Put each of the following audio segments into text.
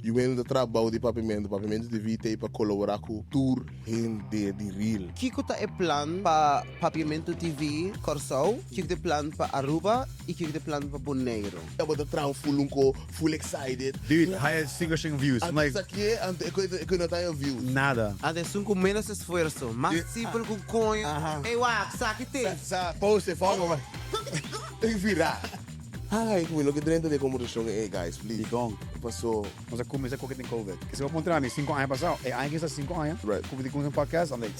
E o trabalho de Papiamento TV tem para colaborar com o tour de real. Kiko ta e plan pa Papiamento TV Corsau, kiko te plan pa Aruba, e kiko te plan pa Bonaire. Eu vou estar full excited. Dude, highest single views. I'm like, Aqui, eu não tenho views. nada. Ade sun com menos esforço, mais simples com coin. Ei, wak, saque te. Post it, follow me. Tem que virar. Ai, como que dentro de comunicação, hey guys, please. Ikaw. Passou. Mas ako minsan ko kiting COVID. Kasi ako punta namin, 5 años pasado. Eh, ayon sa 5 años. Right. Kung hindi ko ng podcast, I'm like,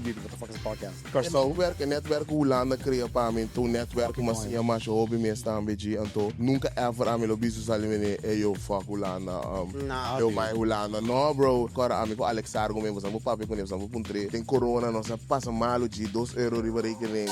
dude, what the fuck is a podcast? Corso. Netwerk Holanda cria para mim, tu netwerk mas ia mais hobby mesmo também de então nunca ever a mim lo bisu sali mene eu fuck Holanda eu vai Holanda no bro agora a mim com Alex Argo mesmo vamos papo com ele vamos puntre tem corona nossa passa malo de 2 euros riba rekening.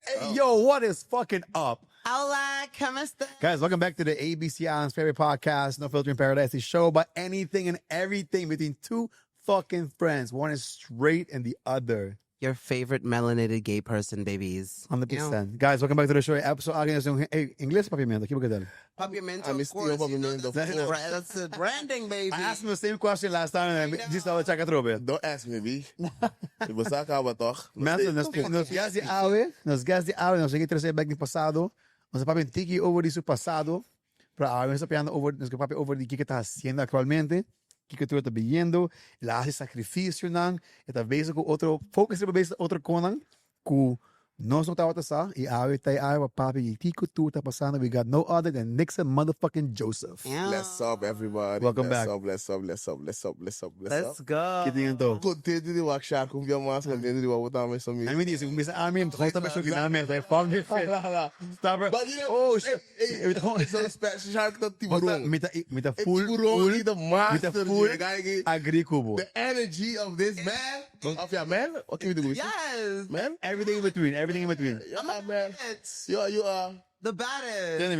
Hey, yo, what is fucking up? Hola, como esta? Guys, welcome back to the ABC Island's favorite podcast, No Filter in Paradise, the show about anything and everything between two fucking friends. One is straight and the other. Your favorite melanated gay person, babies. 100%. Guys, welcome back to the show. Episode hey, English Papiamento. Keep it Papiamento, I'm of still course. Papiamento. That's the branding, baby. I asked him the same question last time and I just check it through. Don't ask me, B. Você acaba toch? Mensen, nos gas die oude, nos seguir trazer back no passado. Nos papi um tiki over isso passado. Para a vez apiando over, nos papi over de que está haciendo actualmente. Que tu está viendo, la hace sacrificio nan, está vez com outro, focus sobre vez outro conan, que nós não estava passando, e a papi e tico tu está passando, we got no other than Nixon motherfucking Joseph. Yeah. Bless up, everybody. Welcome back. Bless up. Let's go. Que tinha então? Contente de waxar com minha massa, contente de botar mais também. I mean, isso, começa a mim, tu está pensando que na mesa, é fome de fé. Stop it. But you know, Oh shit. it's a special shark that tiburon. Met a full, Tiburon, the master, met a full the guy. agricubo. The energy of this man, of your man, what can we do? Yes. Man? Everything in between. Yeah, man. You are. The baddest. Entende?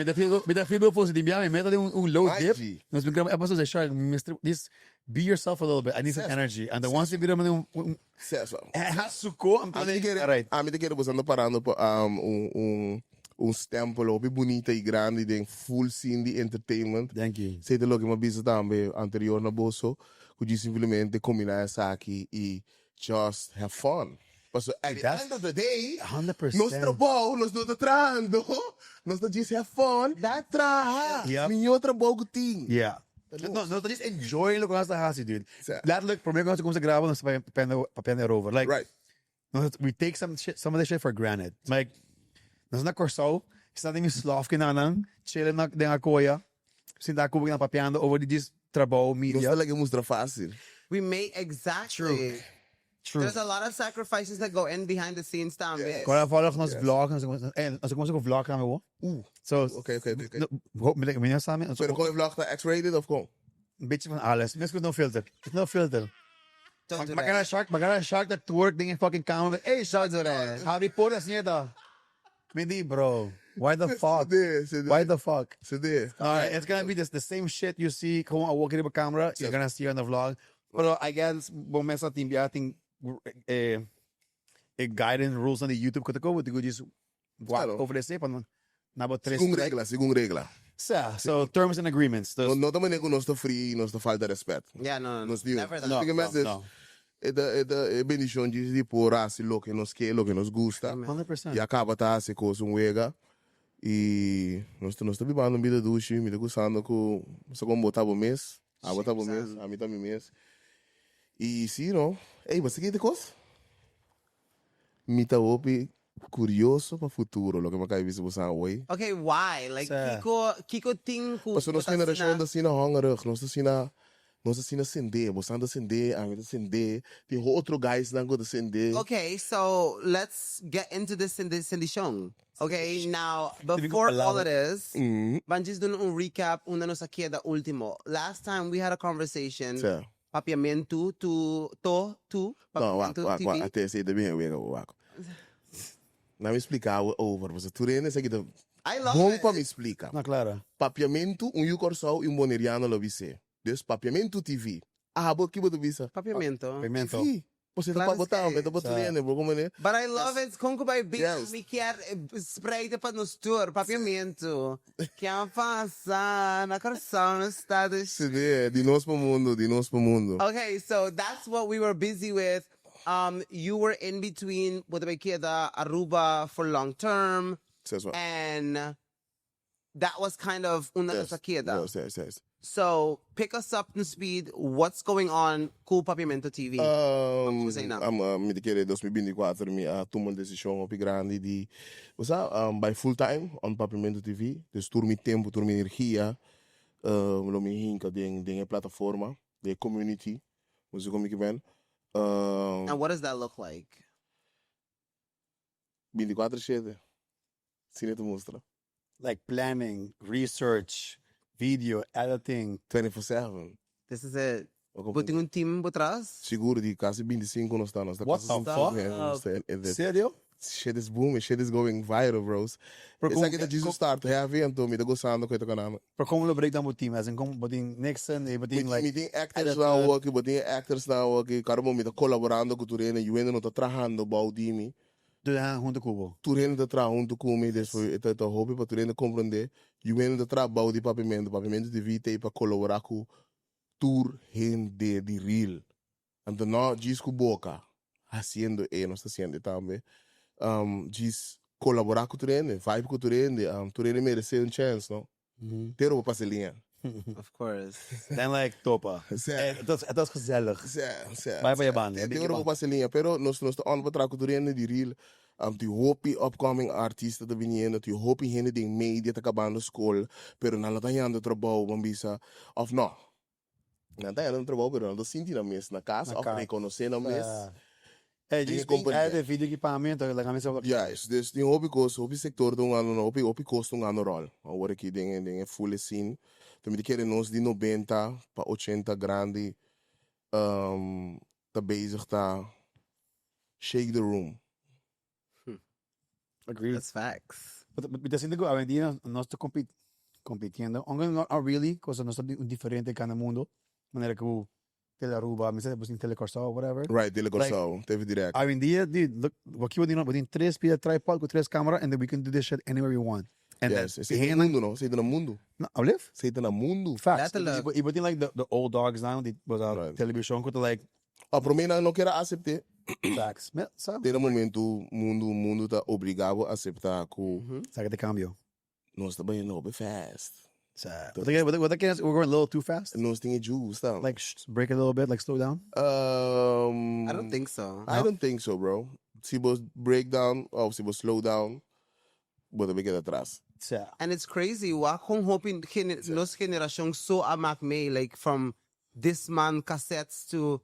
Met dat veel voor die bij mij, met een low My dip. G. Dus we gaan episode de shark, Mr. This be yourself a little bit. I need some energy. And the ones that we don't Certo. suco, I'm telling you, right. A mim te quero usando parando stempel op bonita e grande ding full Cindy Entertainment. Thank you. Sei te lo que ma bisa também anterior na bolso, que simplesmente combinar essa aqui e just have fun. But at the end of the day, 100%. nós trabalhamos, nós não estamos trando, nós estamos just have fun. That traha. Yep. Minha trabalho ting. Yeah. No, just enjoying lo que nós está dude. Certo. Letterlijk, probleem als we komen graven, nós papel erover. Like, Right. we take some of the shit for granted. Like, nós na Corsau, está em slaaf kinanang, chillen na denga koya, sinta kubig na papiando over the just trabaho Nós media. estamos aqui mostrar fácil. We made exactly. True. There's a lot of sacrifices that go in behind the scenes, Tom. Yes. Kora follow nos vlog, als ik kom vlog gaan we So, Okay. met mij samen, Pero kom je vlog naar X-rated of kom? een beetje van alles. Mensen no filter. No filter. Don't do Magana shark that twerk ding in fucking camera. Hey, Don't do that. Harry Potter nieta. Hindi, bro. Why the fuck? CD. Why the fuck? CD. Alright, it's gonna be the same shit you see. Come on, walking in the camera. You're gonna see on the vlog. But I guess, bom essa team, I think, guidance rules on the YouTube could go with the good just walk Claro. over the same. Nabo tres. Según regla. So terms and agreements. Those, No também com nós tá free, nós tá falta de respeito. Yeah, no. Nós digo. Never that. no, Porque mas no. é bendição de por assim lo que nos quer, lo que nos gusta. 100%. E acaba tá se coisa wega. E nós tá bebendo vida duche, me tá gostando com só como botar o mês, a botar o mês, a mim também mês. E sim, não. Ei, você quer de coisa? Me tá curioso para o futuro, lo que me cai visto você hoje. Okay, why? Like, Sir. Kiko ting who... Mas nós geração da sina hongerig, nós sina sende, você anda sende, a mim sende, tem outro guys lá que sende. Okay, so let's get into this in the show. Okay, now, ko before pala- all of this, Mhm. Banjis doon un recap una no sa da ultimo. Last time we had a conversation, Sir. Papiamento No, Papiamento wak, TV. até sei de bem wak. Não me explicar over, você tu rende sei que I love bom it. para me explicar. Not clara. Papiamento, Yucorsau e boneriano lo vise. Dus Papiamento TV. Ah, bo que bodo visa? Papiamento. Pimento. TV. Você tá Claro para botar, que- tá para treino, bro, como é? But I love it. Kung kubay Yes. me quer spreita pa nos tour, papiamento. Que a passa na coração no estado. Sim, de nós para o mundo, de nós para o mundo. Okay, so that's what we were busy with. You were in between what the Queda Aruba for long term, Yes, and that was kind of una sa queda. yes. So pick us up to speed. What's going on? Cool Papiamento TV. Say na. Me de querer 2024 me tomar uma decisão op grande de você by full time on Papiamento TV. Dus tour me tempo, tour me energia, lo me hinka de plataforma, de community. Você como que ben? And what does that look like? 24/7. Sim, te mostra. Like planning, research, video, editing. 24/7. This is it. Buting un team por trás. Seguro de quase 25 nós estamos. What the fuck? Sério? Shit is booming, shit is going viral, bros. Essa aqui tá Jesus start, é evento, me tá gostando com isso canal. Pero como lo breakdown mo team, as in como boting Nixon, boting like Me tem actors na work, boting actors na work, caramba, me tá colaborando com tu rene, eu ainda não tá trabajando baudimi. do junto cubo. Tu rene tá trabajando junto comigo, desde foi tá hobby para tu rene compreender. Eu ainda tá trabalhando de Papiamento TV tem para colaborar com tour gente de real. Então não diz com boca, haciendo não está haciendo também. Diz colaborar com o treino, vibe com o treino merece chance, não? Pero para passar linha. Of course. Then like topa. Het was gezellig. Vai para je baan. Pero para passar linha, pero nós estamos on para com o treino de real. Tu hope upcoming artista tá vindo, tu hope gente de media tá acabando school, pero não tá indo trabalho, bambisa, of não. Não tá indo trabalho, pero não tá sentindo mesmo na casa, of reconhecer na mesmo. Diz companhia vídeo equipamento, like a mesa. Juist, dus die hobby sector doen aan hobby kosten aan rol. Hoor ik dingen full zien. Toen we die keer ons die 90 pa 80 grandi tá bezig tá shake the room. Agreed. That's facts. But assim digo, hoje em dia nós estamos competindo. Not really, because nós estamos diferente cada mundo. Maneira que o Telearuba, me sabe, assim, telecorsal, whatever. Right, telecorsal, teve direct. Hoje em dia, dude, look, aqui we tem 3 pilhas tripod com 3 câmeras, and then we can do this shit anywhere we want. And Yes, sei no mundo, não? Sei no mundo. No, Olive? Sei no mundo. Facts. Letterlijk. E tem like the old dogs now, die was a television com like Para mim não quero aceitar. facts. Sabe? Tem momento mundo tá obrigado a aceitar que Sabe de cambio. nós tá bem no fast. What we're going a little too fast. Nós tem juice, tá? Like break it a little bit, like slow down. I don't think so. I don't think so, bro. Se você break down, ou se você slow down, você vai quedar atrás. And it's crazy. Wa kung hoping nos generation so amak me like from this man cassettes to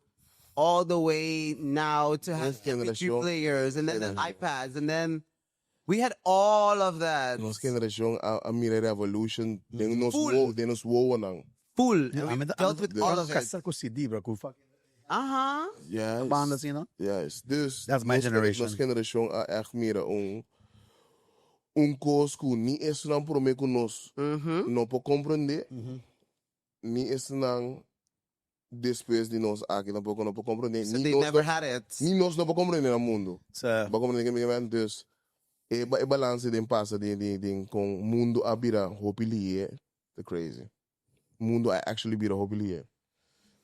all the way now to have Nos MP3 generation- players and then the iPads and then we had all of that. Nossa geração a mirar evolution, de nos voa não. Full. And we dealt with all of it. Cassette com CD, bro. Com fucking Yes. banda assim, não? Yes. Dus That's my generation. Nossa geração a echt mira coisa que nem isso não promete com nós. Não pode compreender. Nem isso não depois de nós aqui não pode compreender. So they never had it. Nem nós não pode compreender no mundo. Sa Para compreender que me dus e balance de passa de com mundo a bira hopilie the crazy. Mundo a actually bira hopilie.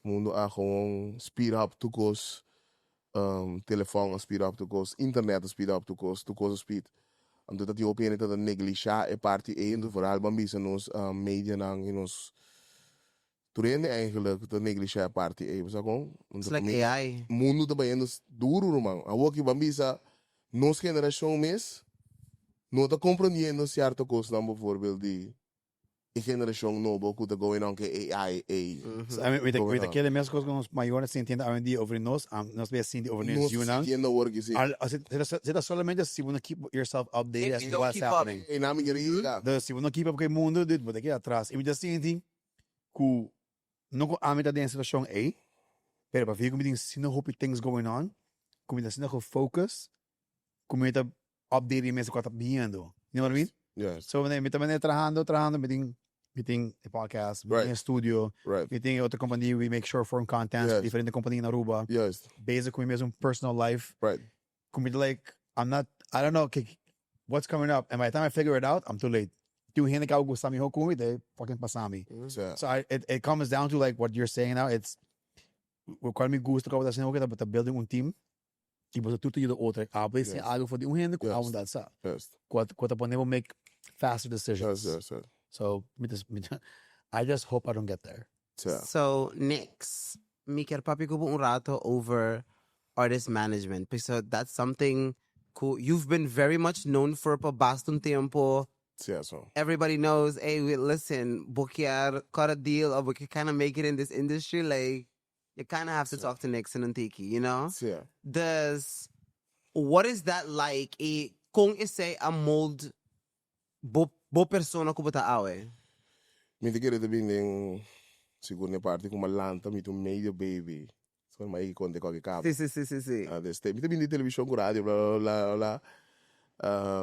Mundo a gewoon speed up to cost telefoon a speed up to cost internet a speed up to cost speed. Omdat dat die opeen dat een negligea e party en vooral bambisa nos media nang in ons Turende eigenlijk de negligea party e so gewoon. It's like AI. Mundo também nos duro man. A woki bambisa nos geração mes não está compreendendo certo coisa não bijvoorbeeld die geração novo que está going on que AI. So, I mean, with aquele mesmo coisa com os maiores se entende hoje em dia over nós, nós vemos assim over nós, you know. Entiendo work is Será solamente se você keep yourself updated as If you to don't what's keep up. happening. e na minha riga. Dus se você não keep up com o mundo, dude, você aqui atrás. E me diz assim, que não há muita dentro da situação aí, pero para ver como tem sino hope things going on, como tem sino focus, como tem update mesmo com o que está vindo. You know what I mean? Yes. So, me também trabalhando, me tem meeting a podcast, Right. meeting a studio, Right. meeting outra company, we make short form content, Yes. diferente companhia na Aruba. Juist. Bezig com mesmo personal life. Right. Like, I don't know what's coming up. And by the time I figure it out, I'm too late. Tu hindi ka gusto mi hokumi, they fucking pasami. Yeah. So it comes down to like what you're saying now. It's, quando me gusta ka assim, okay, but building team. E você tudo de outra. Abre sem algo for de hindi ko awon that sa. Yes. Quando never make faster decisions. Yes. So I just hope I don't get there. Yeah. So, Nix, mi quer papi ko po un rato over artist management. So that's something cool. You've been very much known for pa bastong tiempo. Yeah, so. Everybody knows, hey, listen, Bukiar got a deal or we can kind of make it in this industry. Like, you kind of have to talk to Nixon and Tiki, you know? Yeah. What is that like? Kung ise a mold bo persona ko bata awe? Mi te quiere te binding siguro ne parte com malanta mi tu medio baby. So mai conte qualche capo. Sì. Adesso mi te bindi televisão com radio bla.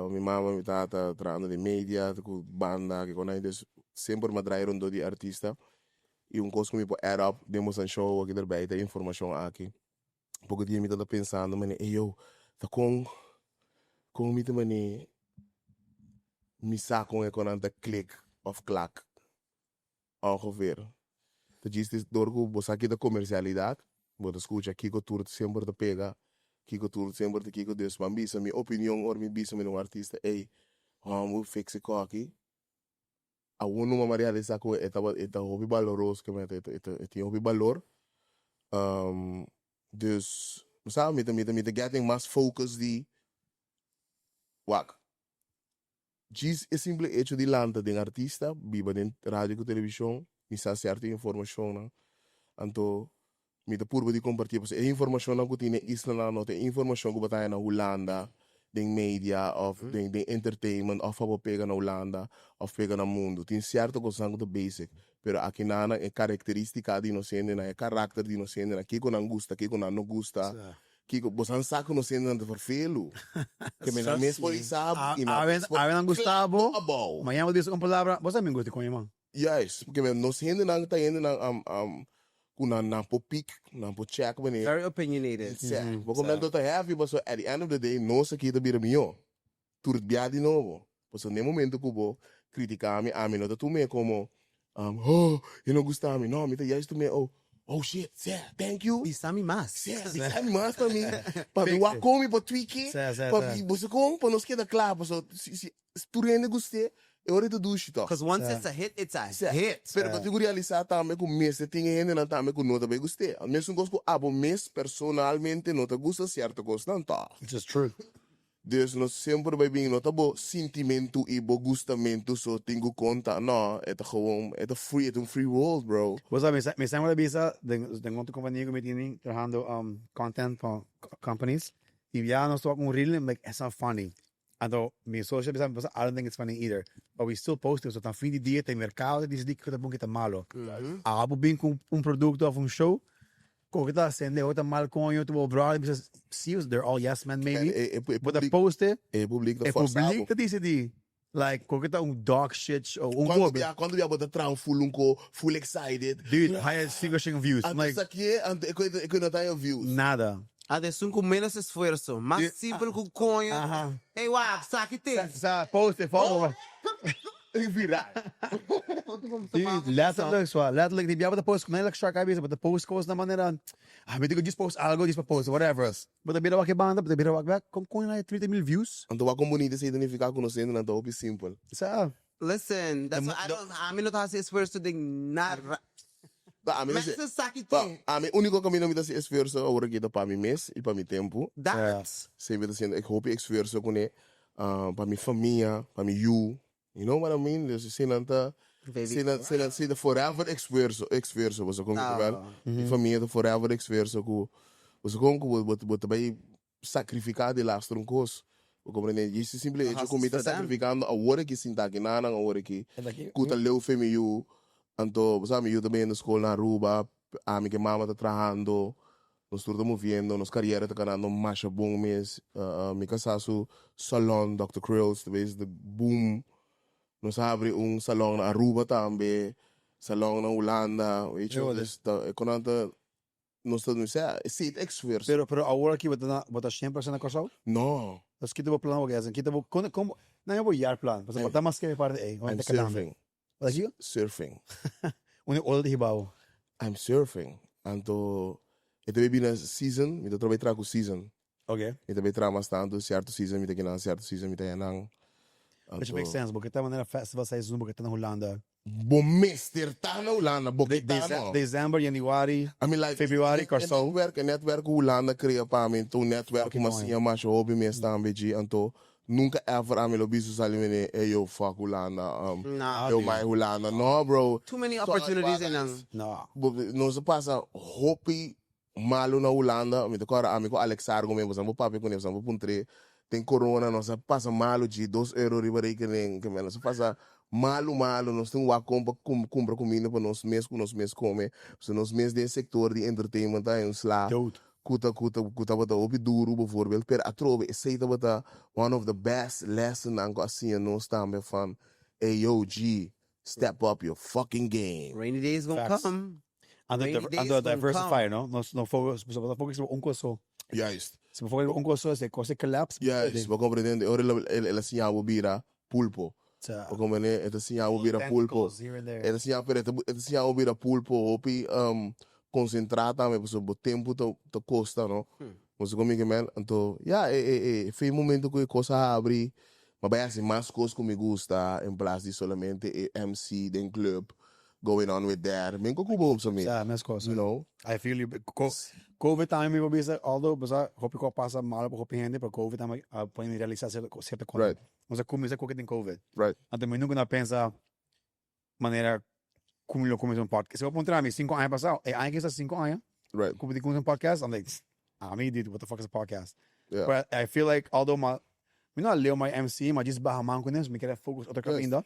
Mi mamma mi tata trano di media com banda che con aí sempre ma draai rondo di artista. E coisa que me pode add up, demos um show aqui erbij, tem informação aqui. Pouco dia me tá pensando, mas eu tá com me também me saco com anta click of clack. Ongeveer. Dat is door que você aqui da comercialidade, você escuta aqui que tudo sempre te pega, aqui tudo sempre te kiko dus, mas bisa minha opinião ou minha bisa um artista, ei, vamos fixar aqui. A uno ma realizar que é hobby valoroso que é tem hobby valor. Dus sabe me getting mais focus de wak. Diz é simples hecho de landa de artista, biba de rádio e televisão, me sa certa informação, né? Então me te purba de compartilhar, porque a informação que tem isla na nota, informação que batalha na Holanda, den media of den entertainment of abo pega na Holanda of pega na mundo. Tem certo coisa que é basic, pero aqui nana é característica de inocente, é caráter de inocente, que com não gusta, que com não gusta. Que você sabe que inocente não te vervelo. Que me na mesmo sabe. Não Gustavo. Amanhã eu disse uma palavra, você me gosta com irmão. Yes, porque me inocente não tá indo na po pick, na po check wanneer. Very opinionated. Yeah. Porque não tô heavy, but so at the end of the day, não se quita bira mio. Tur bia de novo. Porque no momento que eu criticar a mim, não tu me como eu não gostava me, não, me tá yes tu me oh shit, yeah, thank you. Bisami mas. Yeah, bisami mas para mim. Para mim wa come para tweak. Para você como para nós queda claro, so se tu rende gostei. Because once it's a hit, it's a hit. Pero quando eu realizar também com mês, tem gente não também com nota bem gostei. Mesmo gosto abo mês personalmente nota gosta certo gosto não tá. It's just true. Deus nós sempre vai bem nota bo sentimento e bo gustamento so tenho conta não é gewoon é um free world bro. Você me sabe uma visa de outra companhia que me tem trabalhando content for companies e já nós estou com reel like it's not funny. Então, meu social media, I don't think it's funny either. But we still post it. So, fim de dia, tem mercado, diz que tá bom que tá malo. Abo bem com produto ou show, como que tá sendo, outra mal com o teu brother, because see, they're all yes men maybe. But the post it, public the public tá diz de like, como que tá dog shit show. Quando eu botar tram full excited. Dude, higher single views. Like, aqui, eu não tenho views. Nada. Adesso com menos esforço, mais simples com conho. Hey, wow, saque tem. Post it, follow. Virar. Letterlijk, die hebben de post, nee, like shark bezig, maar de post koos na maneira, weet ik, just post algo, just post, whatever. Maar de bira wak banda, de bira wak, kom na 30,000 views. Então a comunidade se identificar com nós ainda não é simples. Listen, that's why I don't have to esforço de nada. Mas saque tem. A minha única caminho me dá esse esforço agora que para mim mês e para mim tempo. That's. Sempre dizendo, eu hope esforço com ele para minha família, para mim you know what I mean? Dus se não tá se the forever esforço, você como que vai? Minha família the forever esforço com você como que você vai sacrificar de lá um coisa. O compreende? Isso simplesmente eu comita sacrificando a hora que sinta que nada, a hora que cuta leu femi you. Então, sabe, eu também na escola na Aruba, a minha mama está trabalhando, nós estamos movendo, nossa carreira está ganhando mais bom mês, minha casa salão, Dr. Krills, talvez de boom, Nós abri salão na Aruba também, salão na Holanda, weet je. Dus nós estamos het esforço. Pero ahora aqui bota 100% na cosa? No, Nós kita bo plan wag kita bo como na bo yar plan. Basta bota mas que parte I'm surfing. Wat is Surfing. Une old hibaw. I'm surfing. Anto, ito may na season, ito trabalho trago season. Okay. Ito may trama tanto certo season, ito kina certo season, ito yan Which makes sense, porque tá maneira festival season porque tá na Holanda. Bom mês, tá na Holanda, bokitano. Dezembro, Januari, I mean, like, Februari, Corso. Netwerk Holanda cria para mim, então netwerk mas sim, mas hobby mês também de anto nunca ever a mim lo bisu salimene eu fuck Holanda, Nah, eu mais Holanda, no bro. too many opportunities in No. Não se passa hobby malo na Holanda, me decora amigo Alex Argo mesmo, você não papi com ele, você não puntre. Tem corona, nós passa malo de €2 riba rekening, que nós passa malo, nós temos a compra comida para nós mesmos comer, se nós mesmos de sector de entertainment aí uns lá, kuta bata opi duro bijvoorbeeld, per atrobe, sei dat bata one of the best lessons aan assim nós também van, hey yo G, step up your fucking game. Rainy days gonna Facts. come. And the diversify, no? No focus, focus on coso. Juist. Se me focus on coso, se coisa collapse. Juist, we compreenden, ela assim a bira pulpo. O como né, ela assim a bira pulpo. Ela assim a bira pulpo, opi concentrar também, porque o tempo te custa, no? Mas como que man, então, foi momento que coisa abre, mas vai assim mais coisas que me gusta, em place de solamente MC den club. Going on with that. Men ko kubo sa me. Mas coisa. You know? I feel you. COVID time me bisa, although basta hopi ko pasa mal po hopi hindi, pero COVID time pwede realizar certa coisa. Right. Mas começa com que tem COVID. Right. Então eu nunca pensa maneira como eu comecei um podcast. Se eu apontar a mim 5 anos passado, aí que está 5 anos. Right. Como eu comecei um podcast, I'm like, dude, what the fuck is a podcast? Yeah. But I feel like although me not leo my MC, mas just baha man com isso, me querer focus outra coisa ainda.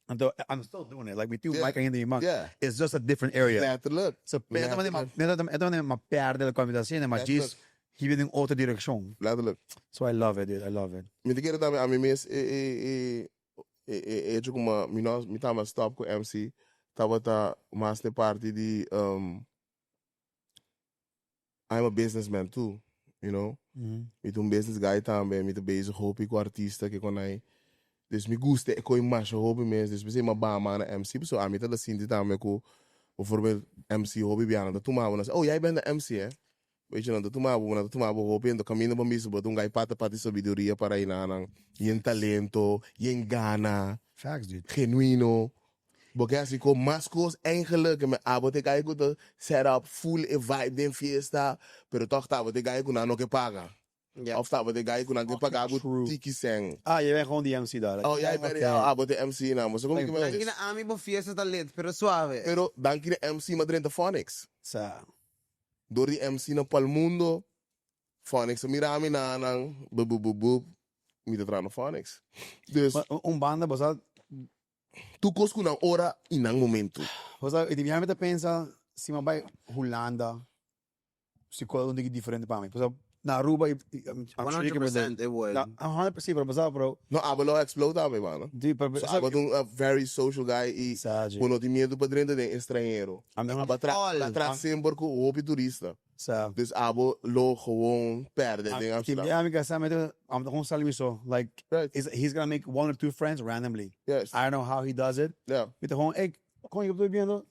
And I'm still doing it. Like we do mic ainda em Yeah. It's just a different area. Letterlijk. So ito man ma perde la conversazione, ma just hivi in outra direção. Letterlijk. So I love it, dude. I love it. Me te kere também a mim mes como me tava stop com MC, tava mais de parte de I'm a businessman too, you know. Me um business guy também, me te bezig hobby com artista que konai. Dus me gusta e coi mais hobby mesmo, dus me ba mana MC, so a mim tá assim de também com bijvoorbeeld MC hobby biana, dat toen maar we oh jij bent de MC hè. Weet je dan, dat toen maar we hobby en de caminho van miso, but un pati sabiduria para inanang, yen talento, yen gana. Facts, dude. Genuino. Porque assim, com mais coisas, eigenlijk, me abote ga ik de setup, full e vibe den fiesta, pero toch tá, abote ga ik no que paga. Yeah. Of tá, abote ga ik no que paga, abote tiki seng. Je bent gewoon die MC daar. Oh, jij bent abote MC na, mas como que me Like na ami bo fiesta tá lit, pero suave. pero dan que MC madrin de Phonics. Sa. Door die MC na pal mundo, Phonics, mirami na nang bub, mi te trano Phonics. Dus, Banda, basta tu cos com na hora e nang momento. e ti viene a pensare, se ma vai Holanda, se qual é diferente para mim. Na Aruba, I'm sure you can 100% it would. 100%, pero basta, bro. No, abalo explode também, mano. So, abalo a very social guy e quando tem medo para dentro de estrangeiro. Atrás sempre com o hobby turista. Dus abo lo gewoon perde in Amsterdam. Yeah, because I'm gewoon salim so like he's gonna make 1 or 2 friends randomly. Yes. I don't know how he does it. Yeah. Met gewoon kon je op viendo.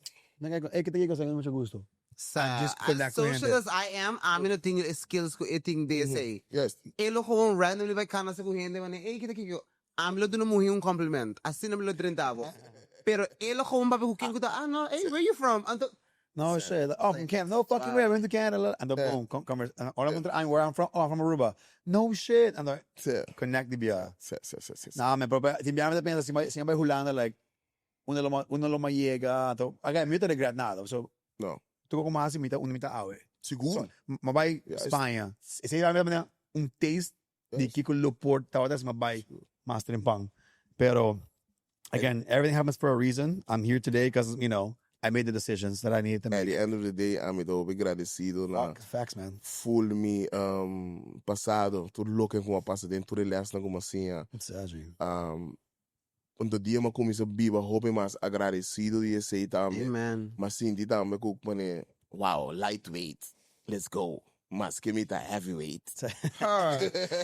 Ik te digo mucho gusto. As social as I am, I'm gonna think skills ko eating they say. Yes. Elo gewoon randomly by kana sa kuhende man kita kiko. I'm lo dun mo un compliment. Asin lo 30. Pero elo gewoon ba ko kingo ta no, hey, where you from? No shit. Oh, from Canada. No fucking way. I went to Canada. And the boom, I'm where I'm from. Oh, I'm from Aruba. No shit. And the connect the bia. Nah, man, bro. Ti biamo da pensa si vai Holanda like uno lo ma llega. Again, mi te regret nada. So no. Tu como assim mita awe. Seguro. Ma vai Espanha. Se vai un taste di Kiko Loport, tawadas ma vai master in pang. Pero again, everything happens for a reason. I'm here today because, you know, I made the decisions that I needed to make. At the end of the day, I'm agradecido na facts, man. Full me passado, tudo louco como passa dentro, tudo leste como assim. Untuk dia ma começa biba hope mas agradecido de esse também. Amen. Mas sinti também que mane wow, lightweight. Let's go. Mas que me tá heavyweight.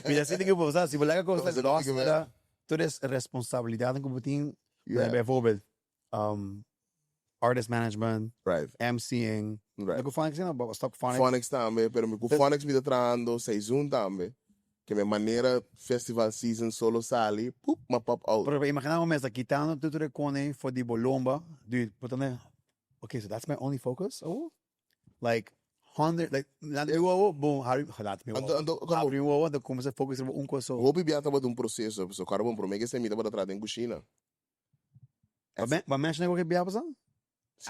Mira, assim tem que usar. Se você gosta Você de tem que ver. gosta, toda essa responsabilidade que você tem, Yeah. bijvoorbeeld, artist management, Right. MCing. Right. Like, Phonics, stop Phonics. Phonics também, pero com Phonics me tá trando seizoen também. Que minha maneira festival season solo sali, poep, ma pop out. Pero imaginamos mesmo, quitando tudo de cone for the bolomba, dude, portanto, okay, so that's my only focus? Oh? Like, 100, like, boom, laat me wel. Dan komen ze focussen op onko zo. Hoop je dat een proces op zo carbon pro mega se me dat trata em cozinha. Maar mensen hebben ook biapas aan?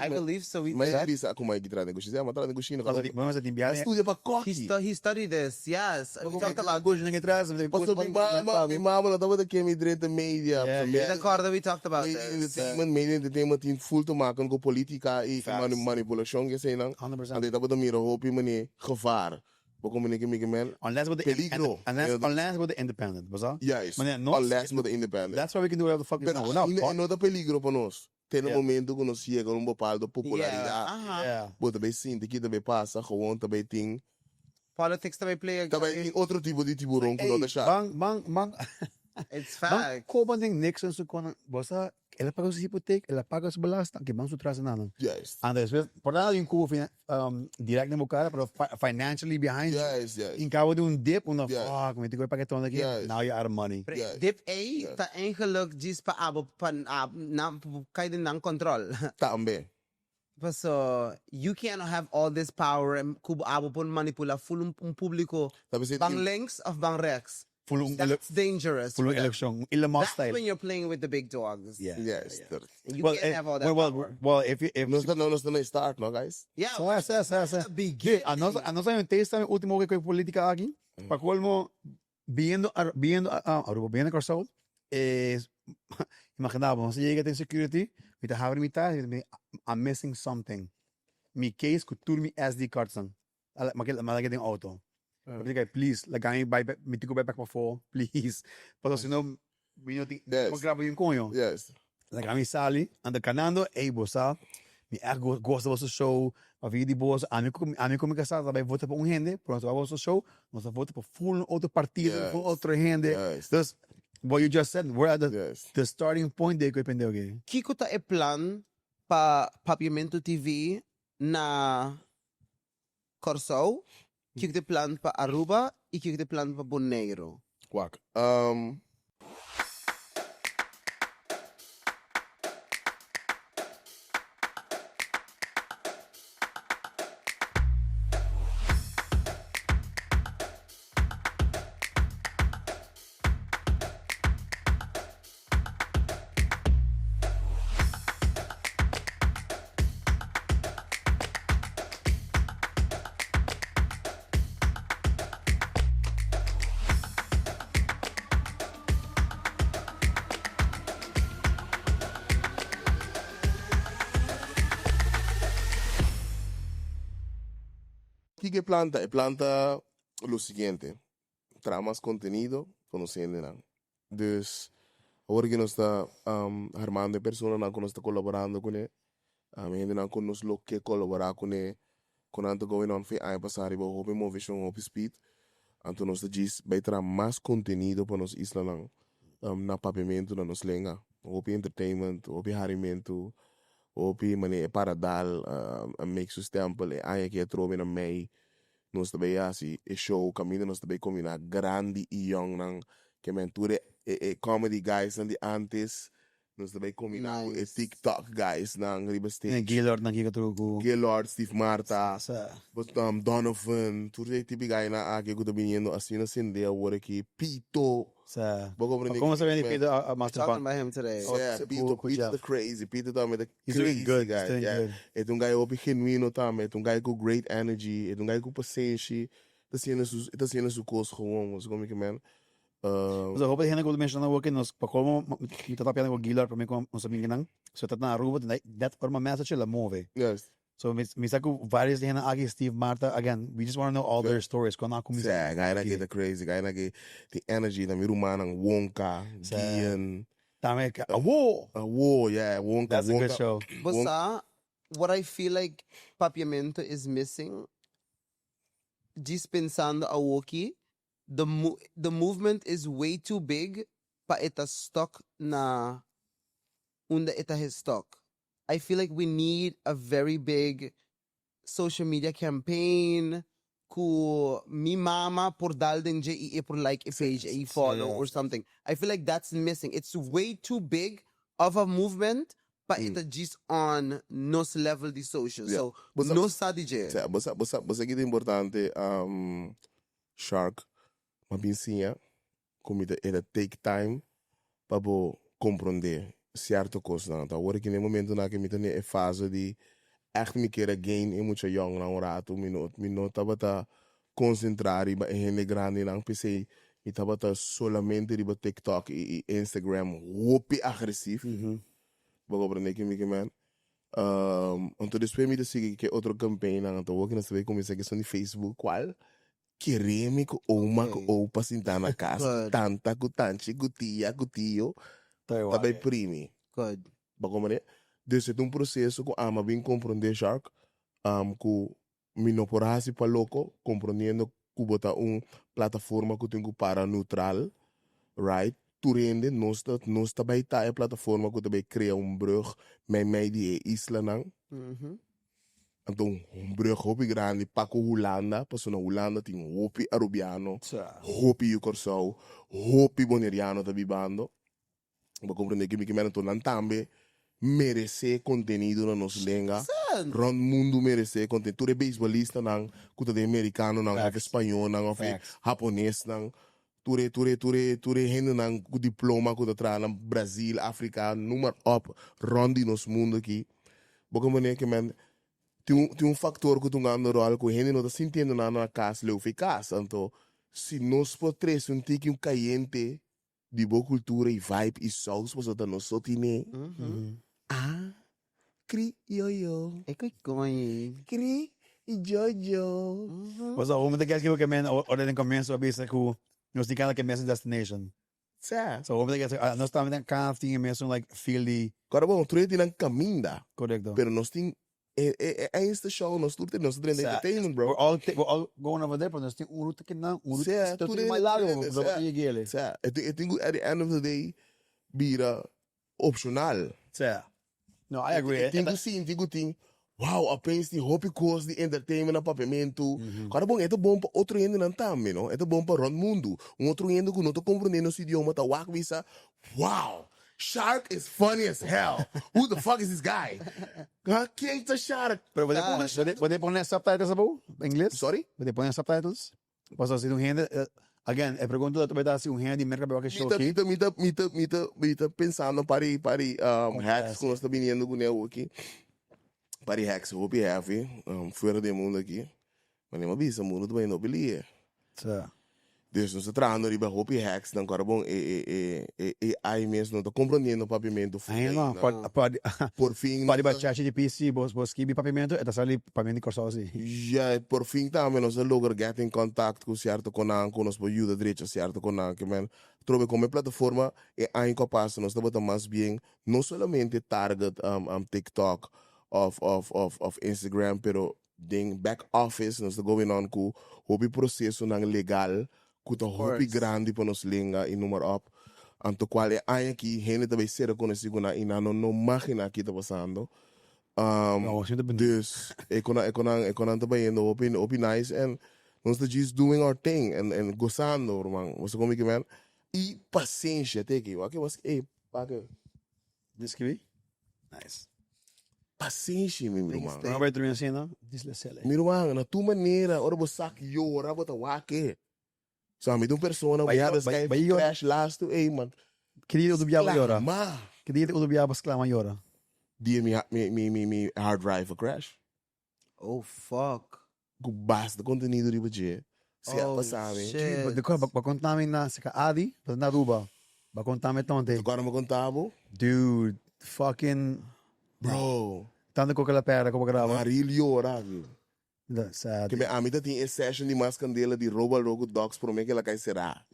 I believe so. Mas é isso como é que trata em cozinha, mas trata em cozinha. Als die mensen die biapas. Estudia para coque. He studied this, yes. We talked about Gosto ninguém traz, Pastor mama dat wat que me direita media. the Carter, we talked about this. Entertainment in full te maken com política e manipulação que sei não. 100%. Ande dat wat mira hoop je meneer gevaar. Hoe kom ik met man? Unless with the independent, was dat? Juist. Maar nee, Unless with the independent. That's what we can do whatever the fuck we Pero know. no da peligro para nós. Tem um momento que nós chega um bepaalde popularidade. Yeah. But também sim, que também passa, gewoon também tem. Politics também play Também tem outro tipo de tiburão que não deixa. Bang. It's Bang, fact. ko ding Nixon su kono, bosa, ela paga su hipoteca, ela paga su belasting, que van su trasa nanan. Juist. And después, por nada yung kubo direct na mo cara, pero financially behind you. Juist. In cabo de un dip, uno, Yes. fuck, may tigo paketon aqui, Yes. now you're out of money. Yes. Dip A, ta eigenlijk gis pa abo pan na kay din ng control. Também. So you cannot have all this power and kubo abo pon manipula full un público Também bang links of bang rex. Fulong That's dangerous. fulong eleksyon, Elon Musk That's style. when you're playing with the big dogs. Yeah. Yes. You can't have all that power. Well, if Nós estamos no start, no guys. Yeah. So, Begin. a nós yung taste também último que foi política aqui. Para colmo, viendo Carsoul, imaginava, vamos llegar a security, mit der Haver mit I'm missing something. Mi case could tour me SD card sang. Malagay yung auto. Please, lagay mi tigo back before, please. Pero senão, Yes. maggrabo yung konyo. Yes. Lagay mi sali, anda kanando, bosa, mi gosta do show, a vida boa, a mim como casado, também vota para gente, pronto, vai ao show, nós vota para full outro partido, Yes. full outra gente. Yes. Thus, what you just said, we're at Yes. the starting point de ko ipendeu okay. Kiko ta e plan pa Papiamento TV na Corso, kiko te plan pa Aruba, e kiko te plan pa Bonaire. Quack. ¿Qué planta? Planta lo siguiente. Trae más contenido, conociendo. Dus, ahora que nos está armando personas, que nos está colaborando con él. Gente que nos lo que colaborar con él. Con tanto going on, fue año pasado, y hope movition, hope speed. Anto nos está vai trazer mais conteúdo para nos isla na Papiamento, na nos lenga. Hope entertainment, hope harimento, hope mane para dar make su stempel e aia que trove na mei. Nós também assim, e show caminho nós também combinar grande e young nang que menture e comedy guys nan de antes. Nós também combinar e TikTok guys nang riba stage. Gaylord nakikatrugo. Gaylord, Steve Marta, Sa Donovan, tudo é tipo guy na aqui que eu tô vendo assim na cinde agora aqui Pito. como se vende Peter Master Talking Pan? about him today. Yeah, Pito the crazy. Pito também the He's crazy doing good. guy. He's doing Yeah. good. É um guy genuíno também, é um guy com great energy, é um guy com paciência. Tá sendo su coisa gewoon, mas como é que man? So hope the ko mention na working nos pa como kita tapian ko Gaylord para mí como sabi nang so tat na Aruba that or my message la move. Yes. So misa ko various hena agi Steve Marta again. We just want to know all their stories. Ko na kumisa. Yeah, guy na get the crazy, guy na get the energy na miruman ng Wonka, Gian, Tama ka. Whoa! Yeah, wonka. That's a good show. Basta, what I feel like Papiamento is missing, just pensando a Woki, the movement is way too big pa ita stock na unda ita his stock. I feel like we need a very big social media campaign ku mi mama por dal din je por like a page a follow or something. I feel like that's missing. It's way too big of a movement pa ita just on nos level di social. So no sa DJ. Basta que é importante Shark mabinsinha como ela take time para compreender certa coisa não. Então agora que no momento na que me tem é fase de echt me queira gain e muito young na rato minuto tava tá concentrar e em grande não pensei e tava tá solamente de TikTok e Instagram whoopie agressivo. Vou compreender que me man. Então depois me disse que outro campanha então o que nós vai começar que são de Facebook qual queremos que uma ou para sentar na casa tanta cutanche cutia cutio tá bem primi. Good. Vou compreender. Dus é processo que ama bem compreender Shark que me não porase para louco compreendendo que botar plataforma que tem para neutral right tu rende nós tá bem tá a plataforma que também cria brug met die isla não então brug hopi grande para Holanda para na Holanda tem hopi arubiano hopi Curaçao hopi boneriano tá bibando vou compreender que me quero tornar também merece contenido na nossa língua. Rond mundo merece conteúdo. Tu é beisbolista não, tu é americano não, ou espanhol não, ou japonês não. Tu é gente não com diploma que tu traz no Brasil, África, número up, rond nosso mundo aqui. Porque maneira que man tem fator que tu ganha rol que gente não está sentindo na casa, leu eficaz. Então, se nós podemos um tique caliente de boa cultura e vibe e sauce, você tá no sotine. Cri yo. É que coin. Cri e jojo. Mas o momento que eu que men ora den começo a bisa ku nós tem que message destination. So o momento que nós estamos na casa tem mesmo like feel the Agora bom, tu tem na caminda. correcto. Pero nós tem é esta show nós tudo nós tem entertainment, bro. We're all going over there, but nós tem ruta que não, ruta que tem mais lado, bro. I think at the end of the day bira opcional. No, I agree. Tem wow, apenas tem hope course de entertainment na Papiamento. Cara bom, é bom para outro ende não também, não? É bom para o mundo. Outro ende que não tô compreendendo esse idioma, tá wak visa. Wow, Shark is funny as hell. Who the fuck is this guy? Quem é Shark? Pero pode poner subtitles abo? Inglês? Sorry? Pode poner subtitles? Posso assim gente again, a pergunta da tua se gente de mercado que show aqui. Mita pensando para hacks que nós estamos vindo com ele aqui. Para hacks, hope heavy, fora do mundo aqui. Mas nem uma bisa, mundo também não belia. Dus nós estamos riba hope hacks, dan agora bom AI mesmo não tô compreendendo o Papiamento. Por fim, pode baixar de PC, bos kibi Papiamento, é só ali Papiamento Curaçao assim. Já por fim também nós logra get em contato com certo com nós por ajuda direita certo com que man trobe como plataforma é aí capaz nós estamos mais bem não somente target TikTok of Instagram, pero ding back office nós estamos going on com o processo não legal que tá hobby grande para nós língua e número up anto qual é aí aqui gente também será conhecido na ina não máquina que tá passando dus econan também indo open nice and nós estamos just doing our thing and gozando irmão você como que man e paciência tem que o que você paga descrevi nice paciência meu irmão não vai dormir assim não deslacele meu irmão na tua maneira ora você saque eu ora bota wake so me uma pessoa we had this guy crash last to man queria do diabo agora queria do diabo exclama agora dia me hard drive for crash oh fuck go basta contenido de budget se passava de cor ba contar na se adi na ruba ba contar me tonte agora me contava dude fucking bro tanto com aquela pedra como grava Marilio ora sad que me amita tem esse session de mais candela de rouba logo dogs por mim que ela cai será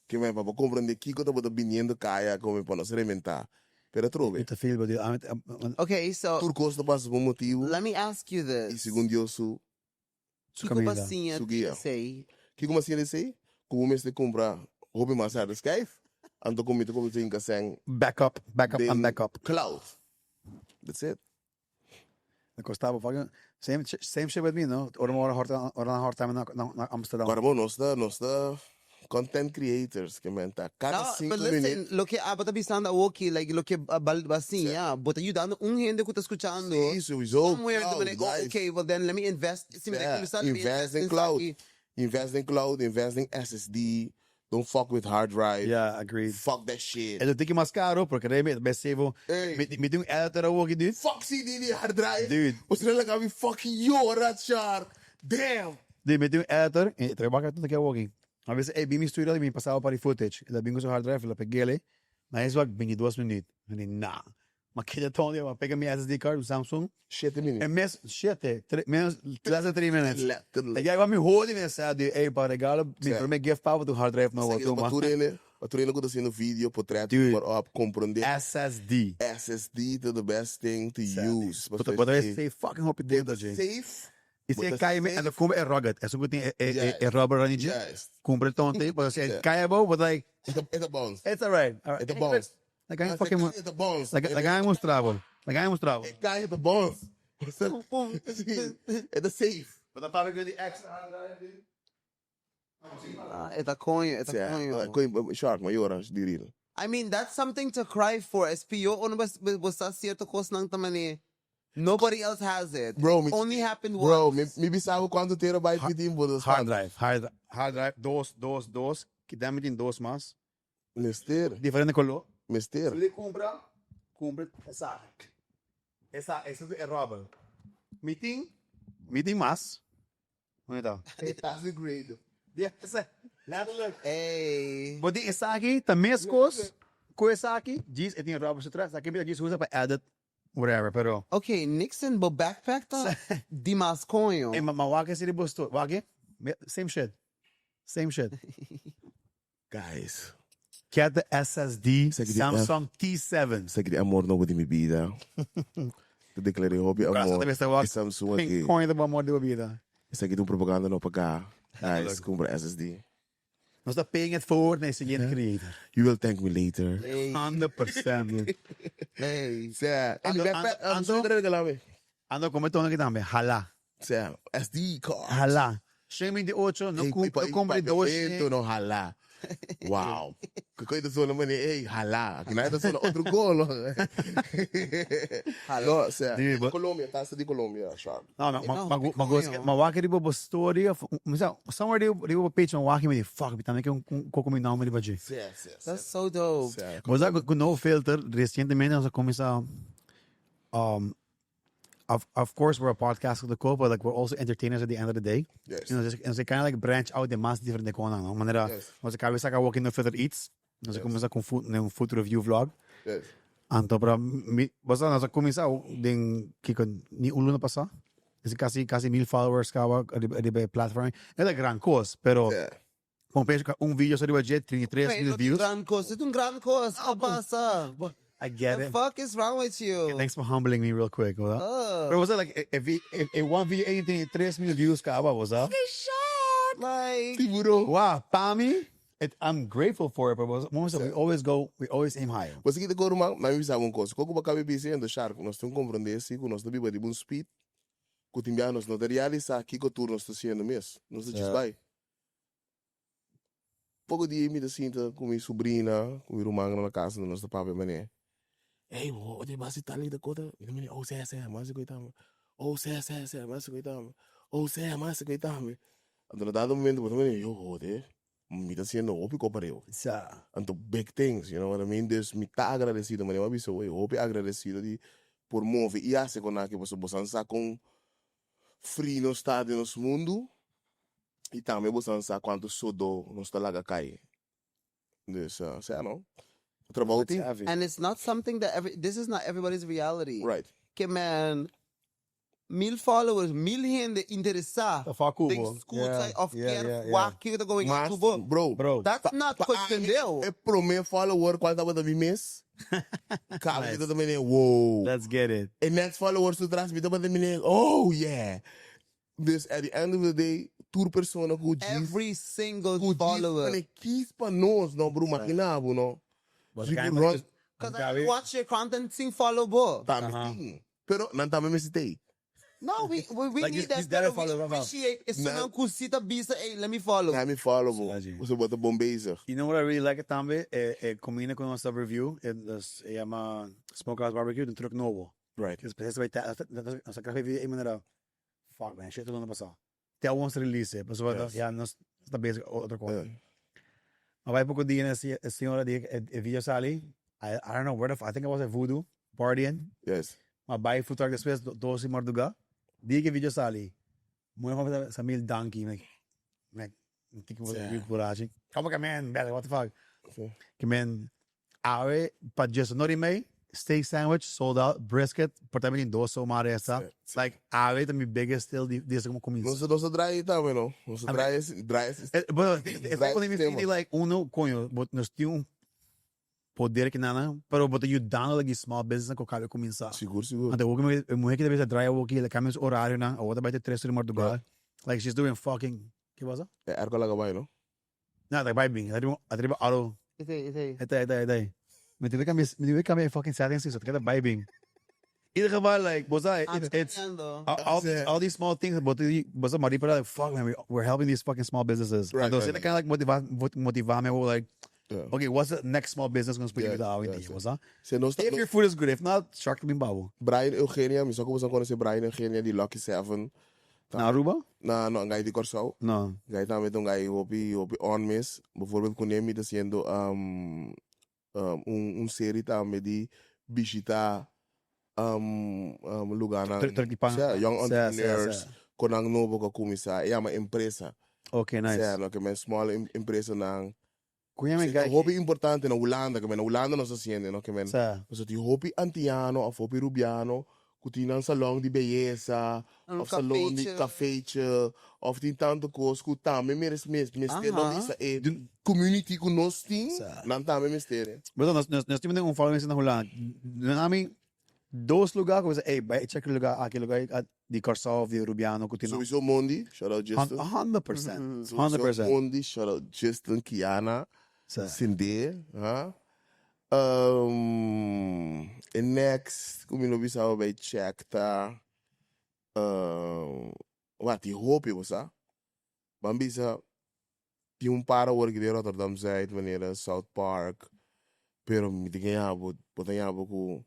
Que me papa comprende Kiko tá bota viniendo kaya como para nos reventar. Pero trove. Te feel, but Okay, so Turcos não passa por motivo. let me ask you E this. segundo eu sou Kiko caminho Basinha Sugia. say, que como assim ele sei? Como mês de comprar roupa mais cara Skype. Ando com mito como tem que ser back up, and back up. cloud. That's it. It costava fucking same shit with me, no? Or more hard time in Amsterdam. Agora nós da content creators que menta cada no, 5 but listen, minutos. lo que abata bisanda woki, like lo que Basinha, but you dando gente que tá escuchando. Isso, isso. Somewhere in the minute, go, okay, well then let me invest. Invest in cloud. Invest in cloud, invest in SSD. Don't fuck with hard drive. Yeah, agreed. Fuck that shit. É do que mais caro, porque daí me save. Hey. Me tem editor aqui, dude. Fuck CD hard drive. Dude. Você não legal me fucking yorat, char. Damn. Dude, me tem editor, e trabalha tudo que é walking. Às vezes, bem misturado, me passava para o footage. Ela bingo seu hard drive, ela peguei ele, mas isso é 22 minutos. Eu falei, nah. Mas que já tô, eu pego minha SD card do Samsung. 7 minutos. É menos, menos, less than 3 minutes. Letterlijk. Like, eu me rodo e me sabe, para regalo, me primeiro gift para o hard drive, não Zeg, vou tomar. Baturele que eu tô sendo vídeo, portreto, Dude. para compreender. SSD. SSD to the best thing to use. But I say fucking hope it did that, gente. Safe. E se cai, ela compra é rugged. É só que tem rubber on it. Yes. Compra tonte, mas se cai bom, but like, It's a bounce. it's alright. It's a bounce. Like I fucking, It's a bounce. like I mostrava. Like I mostrava. Guy hit the bounce. It's a safe. But I'm probably going to extra hard drive. It's a coin. Shark, maar Joras, die reden. I mean, that's something to cry for. SPO, ono basta cierto coisa ng tamani. Nobody else has it. Bro, It only happened once. Bro, me sabe quanto terabyte que tem por Hard drive, dos, que dá-me tem dos mais. Mister, Diferente color. mister. Ele compra essa. Essa é rubber. Me tem mais. Onde tá? That's the grade. Essa. Letterlijk. Hey. But essa aqui, tá mesmo coisa. Com essa aqui, diz, tem rubber se trás. Aqui, diz, usa para edit, whatever, pero. Okay, Nixon, but backpack ta di mas coin. Hey, mawake sila bosto. Wage? Same shit. Guys, Get the SSD Zeg die Samsung T7. sei que de amor não vou de minha vida. Eu declarei hobby amor. E Samsung aqui. Coin da amor da vida. Sei que tem propaganda não pagar. Guys, compra SSD. Nós tá paying it forward na seguinte creator. You will thank me later. Hey. 100%. Hey. Sé, Ando- Ando como ito nga também. Hala. sé, SD card. Hala. Streaming de 8, no compre 12. Não rala. Wow. Que coisa só naman eh, hala. Kinaita só outro gol. Hala. Sé, Di ba? Colômbia, taça de Colômbia, sharp. No, mawaki di ba ba story of somewhere di ba page mawaki me fuck bitang que kokumi na me di ba ji. Sé. That's so dope. Sé. Mas com no filter recentemente nós começamos of course we're a podcast of the co, but like we're also entertainers at the end of the day. Yes. You know, just, and so kind of like branch out de más diferente kona, no? Manera, Yes. nós cabeça ka walking no filter eats. Nós começa com food review vlog. Yes. Anto para basta nós começa din kikon ni ulo na pasa. Kasi 1,000 followers ka di platform. É like gran coisa, pero Yeah. kung page ka video sa di ba jet 33 Wait, mil views. ito yung grand cause. Abasa. I get The it. fuck is wrong with you? Thanks for humbling me real quick, wala? Oh. Pero was that like if one video anything 3 mil views ka ba was that? Like, Tiburo. Wow, Pami, I'm grateful for it, but we always aim higher. Você que te coro mal, mas me sabe uma coisa. Como para cabe dizendo, shark, nós temos que compreender se nós não bíblia de bom speed. Que timbia nós não realizar que o turno está sendo mesmo. Nós just vai. Pouco dia me sinta com minha sobrinha, com minha irmã na casa do nosso papai mané. Ei, o de base tá ali da conta. E me oh, sé, mas coitado. Oh, sé, mas coitado. Oh, sé, mas coitado. Então, dado momento, eu yo, joder. Me está sendo óbvio compareu. Anto big things, you know what I mean? Dus me tá agradecido, mas eu aviso, eu óbvio agradecido de por mover e hace com que você possa com frio no estado no mundo e também você sabe quanto sodo no está lá cai. Dus, sei não. O trabalho tem. and it's not something that this is not everybody's reality. Right. Okay, man. 1000 followers, 1000 gente interessar. Dat valt cool, Denk bro. escuta of yeah, quer yeah. waar que tá going Mas, to bo. bro, That's not good, entendeu? é pro meu follower, qual tava da mês? Cara, eu também, wow. Let's get it. En next followers tu trás, eu também, oh yeah. Dus at the end of the day, tour persona who Every single who follower. diz kies pa nós, não, bro, maquinabo, não. But So you kind could of- run, Because I watch your content, sing follow bo. tá, pero não tá mesmo citei. No, we Like need this that. data Pero we follow, Rafa. appreciate. It's Nah. so kusita bisa. Hey, let me follow. Ga me follow, bro. Imagine. Você bota bom bezig. You know what I really like it também? Combina com nossa review. Se chama Smokehouse Barbecue, do Truck Novo. Right. Que você vai ter... Nossa cara vai em maneira... Fuck, man. Shit, tudo não passou. Até alguns release. Mas já não está basic outra coisa. Mas vai pouco dia nessa senhora de vídeo sali. I don't know where the... I think I was at Voodoo, partying. Yes. Mas vai futar depois 12 madrugada. Dia que vídeo sali. Muito bom sa mil donkey. Like, think was a real coragem. Come on, man. What the fuck? Okay. Man, awe, pa just not in May. Steak sandwich, sold out. Brisket, portanto, em doce, uma essa. Like, awe, the biggest still, desse como comida. Nossa dry também, não. Nossa dry. But if I only me like, uno, coño, but nós tínhamos poder que nada, pero but you down like small business ko cabe começar. Seguro. Ante ook me mulher que deve dry ook le caminhos horário na, ou vai ter 3 de madrugada. Like she's doing fucking, que was that? É arco lá vai, não? Não, like vibing. Atriba auto. Ite. Hey. Me tive que me fucking settings so get vibing. In ieder geval, like, was I? It's all these small things, but was a Maripara, like, fuck, man, we're helping these fucking small businesses. Right, And those right. kind of like motivar me, like, Yeah. okay, what's the next small business going to speak Yeah, with our yeah, idea? yeah. Was that? Se não está... If your food is good, if not, shark to be babo. Brian Eugenia, mi só que você conhece Brian Eugenia di Lucky 7. Na Aruba? Na ngai di Corsao. No. Ngai também então ngai hopi on miss. Bijvoorbeeld com ele está sendo série também de visitar lugar na young entrepreneurs com ang novo ka kumisa. É uma empresa. Okay, nice. Sia, no que men small empresa nang Kuya me guy. hobby importante na Holanda, que men Holanda nos haciendo, no que men. Sa. Pues ti hobby antiano of hobby rubiano, kutinang salon di belleza, of salon di cafeetje, of tin tanto kos ku tame mes no isa community ku nos ting, nan tame mistere. But nós temos um follow na Holanda. Nami dos lugar que você, hey, vai check lugar, aquele lugar de Corsao, de Rubiano, Coutinho. Sowieso Mondi, shout out Justin. 100%. 100%. Mondi, shout out Justin, Kiana, Cindy, huh? And next, kung minubisa by check ta, wat die hoop was ah? Bambisa, yung para work de Rotterdam side, wanneer South Park, pero hindi kaya ko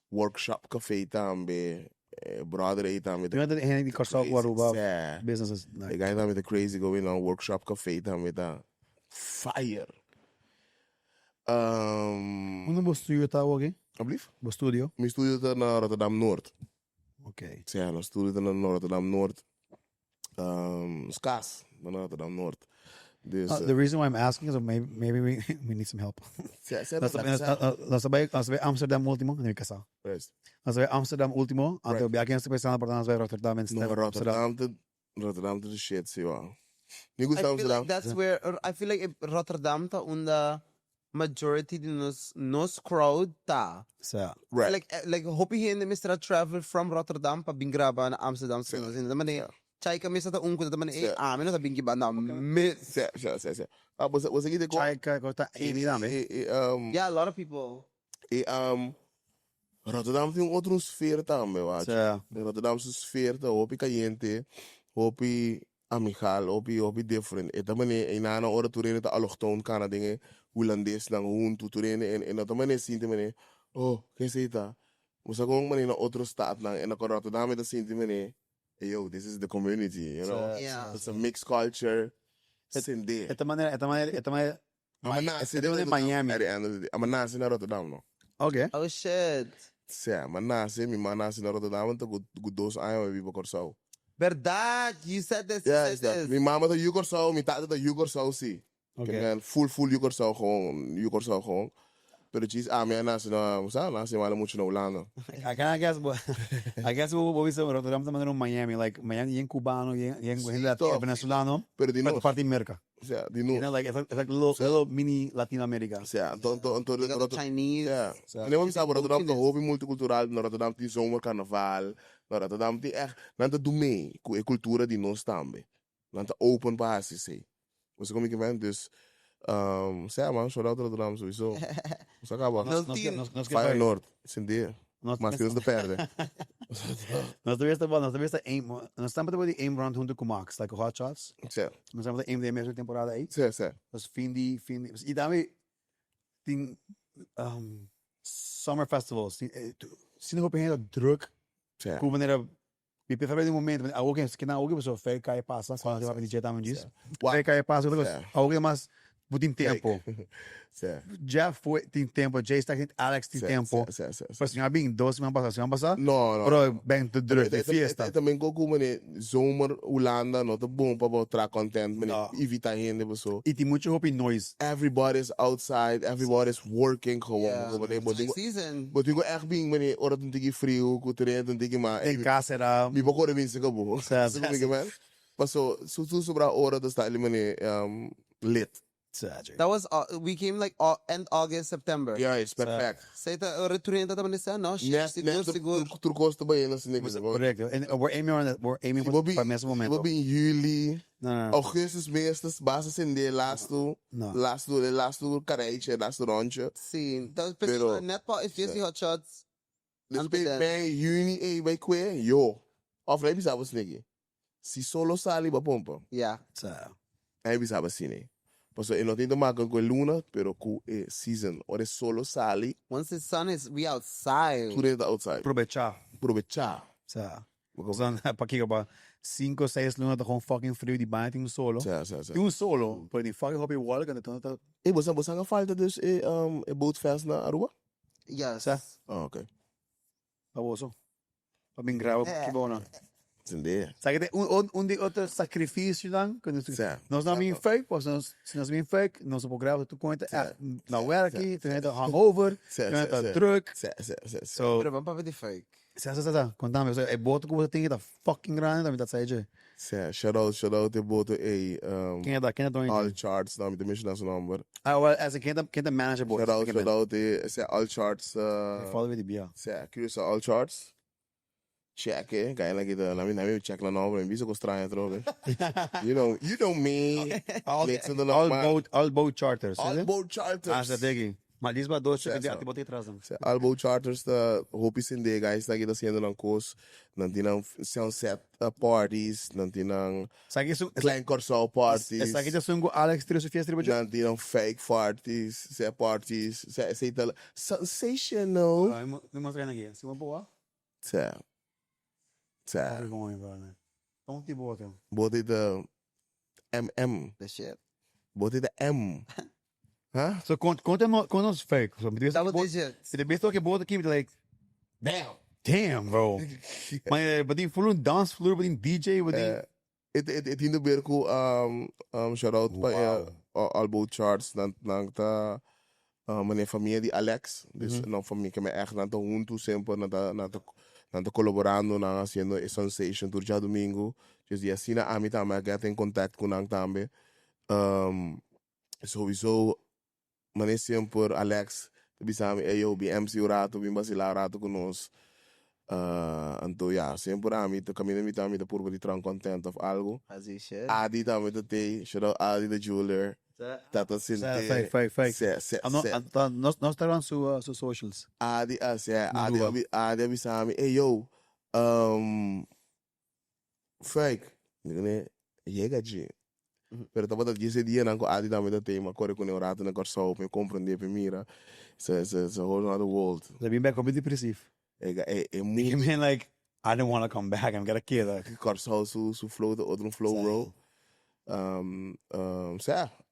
workshop cafe tambe, brother tambe. Toen had hij die Corsao kwa Aruba Yeah. businesses. The guy tambe the crazy going on workshop cafe tambe ta fire. Ano ba studio tawag eh? Alblief? Ba studio? Mijn studio ta na Rotterdam Noord. Okay. Ja, na studio ta na Rotterdam Noord. Skas na Rotterdam Noord. Dus, The reason why I'm asking is maybe we need some help. Nasa bay Amsterdam último, hindi kasal. Nasa bay Amsterdam último, anto biyakin nasa bay sana portan nasa bay Rotterdam and Rotterdam to the shit, see wow. Niet goed Amsterdam. That's where I feel like Rotterdam ta unda majority di nos crowd ta. So, Right. Like hope he in the Mr. Travel from Rotterdam pa bingraba na Amsterdam sa naman chai kami sa taong ko naman amin na sabing giba na miss. Was ik niet chai ka ko ta ini dame. Yeah, a lot of people. Rotterdam tem outra sfeer também, eu acho. So, Rotterdamse sfeer, tá hopi caliente, hopi amigal, hopi different. E também é na hora tu rene tá allochtoon kana dingen, Holandees nang hun tu rene en dat também sim também. Oh, quem sei tá? Mosa kong man na outro staat nang en na Rotterdam da sim também. Hey yo, this is the community, you know. Yeah. It's a mixed culture. It's in there. esta manera I'm Miami. a nasi na Rotterdam, no. Okay. Oh shit. Sia, mi nasi na Rotterdam, to good dos ayo we Corsao. Verdad, you said this. Ja, you is said dat. this. Mi mama to Corsao, mi tata to Corsao si. Okay. Full Corsao gewoon, Corsao gewoon. Pero chis, minha nasa na, musa, nasa wala mucho na Holanda. I guess, we visto Rotterdam também no Miami, like Miami em cubano, em venezolano, Pero di pero nos. parte America. O sea, di You nos. know, like it's like little mini Latin America. O sea, então You got the Chinese. En iemand sabe Rotterdam te hobby multicultural, na Rotterdam tem zomercarnaval, na Rotterdam tem echt, nanta do mee, com a cultura de nós também. Nanta open para assim sei. Você como que vem dus, sei man, shout out Rotterdam sowieso. Você acaba. Feyenoord, Sindé. Mas Deus de perde. Nós devemos estar aim, nós estamos de aim round junto com Max, like hot shots. Sim. Nós estamos de aim de mesma temporada aí. Sim, sim. Dus fim de, e também tem summer festivals. Se não for druk, Sim. como maneira we prefer de momento, alguém que não alguém pessoa fez cai passa, quando vai pedir também disso. Vai cai passa, alguém mais tem tempo. Já foi, tem tempo, já está aqui, Alex tem tempo. Mas já bem, 2 semanas passar. Não. Pero bem de druk, de fiesta. Também como né, zomer Holanda, não tá bom para botar content, mas evita gente pessoa. E tem muito hope noise. Everybody's outside, everybody's working gewoon. Season. But eu echt bem, mane, ora tem que frio, com treino, tem que mais. Em casa era. Me pode vir se acabou. Sabe como que man? Passou, se sobra hora da estar ali, mane, lit. That was we came like end August, September. Yeah, it's perfect. Sei tá retornando também nessa, não? Seguro. Turcosta bem nesse negócio. Correct. And we're aiming for para nesse momento. Vou bem juli, No. augustus meestas, basta acender lasto carreira, lasto rondje. Sim, então Pero- net pa if you see hot shots. Dus Antes dan. bij juni, bij kwe, yo. Of hij bisa was negi. Si solo sali ba pompa. Yeah. Hij bisa ba sine. Paso no tem que maken com luna, pero com season. Ora solo sali, Once the sun is we outside. tu dentro outside. Aprovechar. Aprovechar. Dan pak ik op 5, 6 lunas gewoon fucking frio die baan tem solo. Sim. Tem solo, pero die fucking hobby wall kan het Você não falta dus bootfest na Aruba? Yes. Sa? Oh, okay. Baboso. Pa bing grabo que bona. Entender. Sabe que tem outro sacrifício dan, quando Sim. nós não bem fake, se nós bem fake, nós vamos gravar tu conta, na werk aqui, tu hebt hangover, tu hebt druk. Sim. So, Pero vamos para ver de fake. contame, é boto que você tem que dar fucking grande, também tá saído. Sim. Shout out de boto Quem é da all charts, não me deixa nosso number. well, as quem é manager boy. Shout out de all charts. Follow with the bia. Sim, curious all charts. Check it, kaya lagi ito. Namin check lang ako. Hindi ko stranya trobe. You know me. All boat charters. All boat charters. Ah, sa degi. Malis ba doce que Sim. ati botei atrás. All boat charters da hopi sinde guys lagi da sendo ng course. Nanti ng sunset parties, nanti ng Sabe isso? klein corso parties. Sabe que sungo Alex tiro su fiesta riba. Nanti ng fake parties, parties, say tal sensational. Me mostra aqui. Se uma boa. Sa. Tá bom, mano. Então te bota. Botei da MM. The shit. Botei da M. Huh? So conta nos fake. So me Double digits. the best que bota aqui like damn bro. Mas tem full dance floor, tem DJ, Het in de berku shout out pa all boat charts nang ta meneer familie die Alex. Dus nou familie que me echt na to junto sempre na to colaborando na haciendo a sensation durante domingo. Dus die asina ami tama get in contact com nang tambe. Sowieso meneer sempre Alex bisa mi ayo BMC rato bimbasila rato conosco. Então, sempre a mim, caminho me também, por vir tirar content of algo. As you should. Adi também tem, shout out Adi the jeweler. Tata Sinte. Fake. Nós estamos sus socials. Adi Adi bisa mi, hey yo, fake. Chega de. Pero tava esse dia não Adi também tem, mas corre com o rato na corso, me compreender para mira. It's a whole other world. Ze been back op depressief. É You muito. mean like I didn't want to come back. I'm gonna kill that. Corso su flow, de outro flow roll.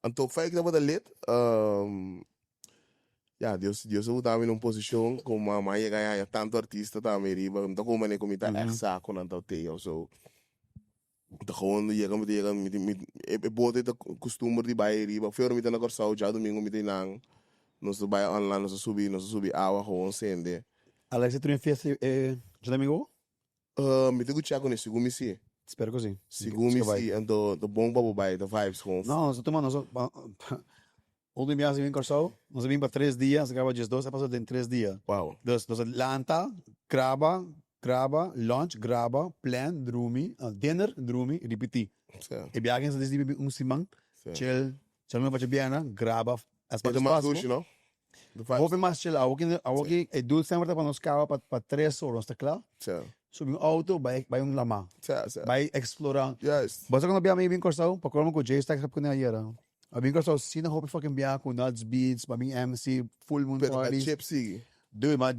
Então fake tava da lit. Deus eu tava numa posição como a mãe ganha tanto artista também riba, então como nem como tá saco não tá teu, so então gewoon je bota de costume de bij riba, veel met een corso já domingo met een Nós vai online, nós subir água com sende. Alex, tu não fez já domingo? Me tenho que checar com esse segundo se. Espero que sim. Segundo se, and the bomba vai, the vibes com. Não, nós estamos, último dia, vim Corsão, nós vimos para 3 dias, acaba de 2, passou em 3 dias. Wow. Dus Atlanta, graba, lunch, graba, plan, drumi, dinner, drumi, repeti. Sim. E viagem sa desde simang, chill me para Biana, graba as much Mas as mais possible. luxo, não? The vibes. Hope mais chill, awaki, e dul sempre para nos carro para 3 horas, está claro? Sim. Subi um auto, vai lama, Sim. vai explorar. Yes. Basta quando biya may bin Corsão, pa ko J-Stack sa ko na yara. Abin Corsão, sina hope fucking biya ko nuts beats, babing MC, full moon Pero a parties. chip sige. Dude, maar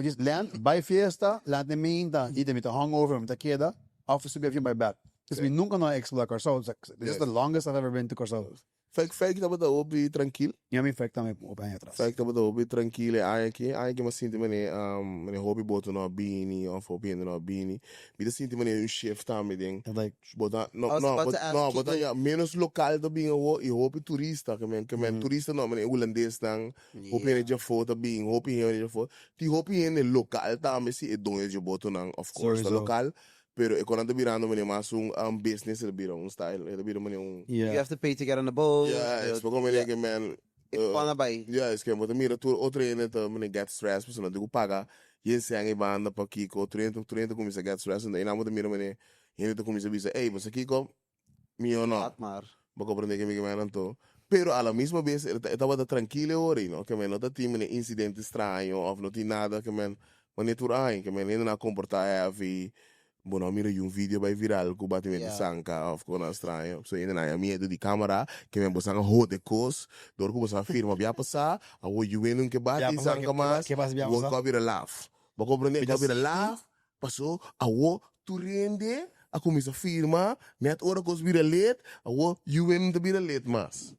just land, bij fiesta, laat de minta, ieder met de hangover, met de keda, af en toe even bij back. Dus we nunca no explore Corsão. This is the longest I've ever been to Corsão. Fake dat we dat op tranquilo. E a mim fek também op aan atrás. Fake dat we dat op tranquilo. Eigenlijk maar sinto meneer hobby boto no bini of hobby no bini. Me dat sinto meneer een shift aan me ding. Like, But I was about to ask you, ja menos local dat bing o hobby turista que men turista no meneer Holandês dan hobby in je foto bing hobby in je foto. Die hobby in de local dan me si e don je boto nang of course Sowieso. de local. Pero ik kon aan de birando meneer maar zo'n business de biro un style de biro meneer un. You yeah. have to pay to get on the boat. Ja, is porque meneer que man. Wanna buy. Ja, es que mutta mira tu outro ene to meneer get stress pues no digo paga. Yen se ang ibanda pa kiko 30 começa get stress and ina mutta mira meneer yen to começa bisa hey você kiko mio no. Laat maar. Bako prende que me man to. Pero a la misma vez estaba tranquilo ori, no? Que men no tem meneer incidente estranho of não tem nada que men meneer tu ai que men ainda na comportar avi. Bueno, mira um vídeo vai viral com o batimento de sanca of com estranho. So ainda na medo de câmera que me bosan rode cos, dor que você afirma via passar, a o juvenil que bate sanca mas, o cobra laugh. Vou compreender que cobra laugh, passou a o tu rende, a começa firma, net ora cos vira let, a o juvenil de vira let mas.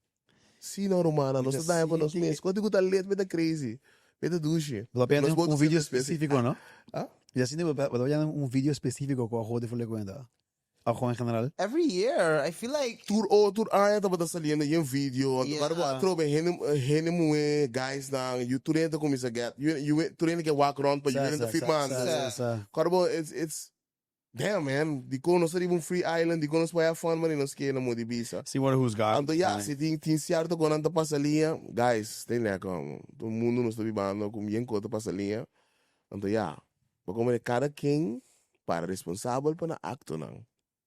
Sim, não romana, nós estamos para nós mesmos. Quando eu tá let, beta crazy. Beta douche. Vale a pena um vídeo específico, não? Ah? E assim, vale a um vídeo específico com a roda de cuenta. A em general. Every year, I feel like Tur aya tava da saliendo em vídeo. Agora vou trobe hene mue guys na you turenta começa get. You turenta que walk around but you in the firma. Agora it's damn man, di kono sa ribong free island, di kono sa have fun man nos que na mo di bisa. See what who's got. Anto ya, si tin cierto con anta pasalia, guys, tem lá como todo mundo nos está vivendo com bien cota pasalia. Anto ya, como cada quem para responsável para acto não.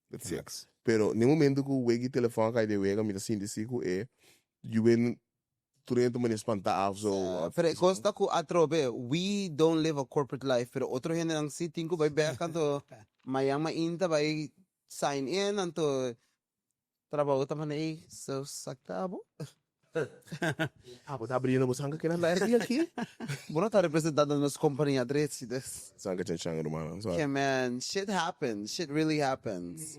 That's it. Pero no momento que o wegi telefone cai de wega, me tá sentindo sico you win turento man espantar so. pero costa ko atrobe, we don't live a corporate life, pero otro gente ang sitting ko by back kanto mayang mainta by sign in anto trabaho taman eh so saktabo. Tá abrindo a busanga que na lá aqui. Muna ta representado nos companhia adres this. Sanga changa romano. So Yeah man, shit happens. Shit really happens.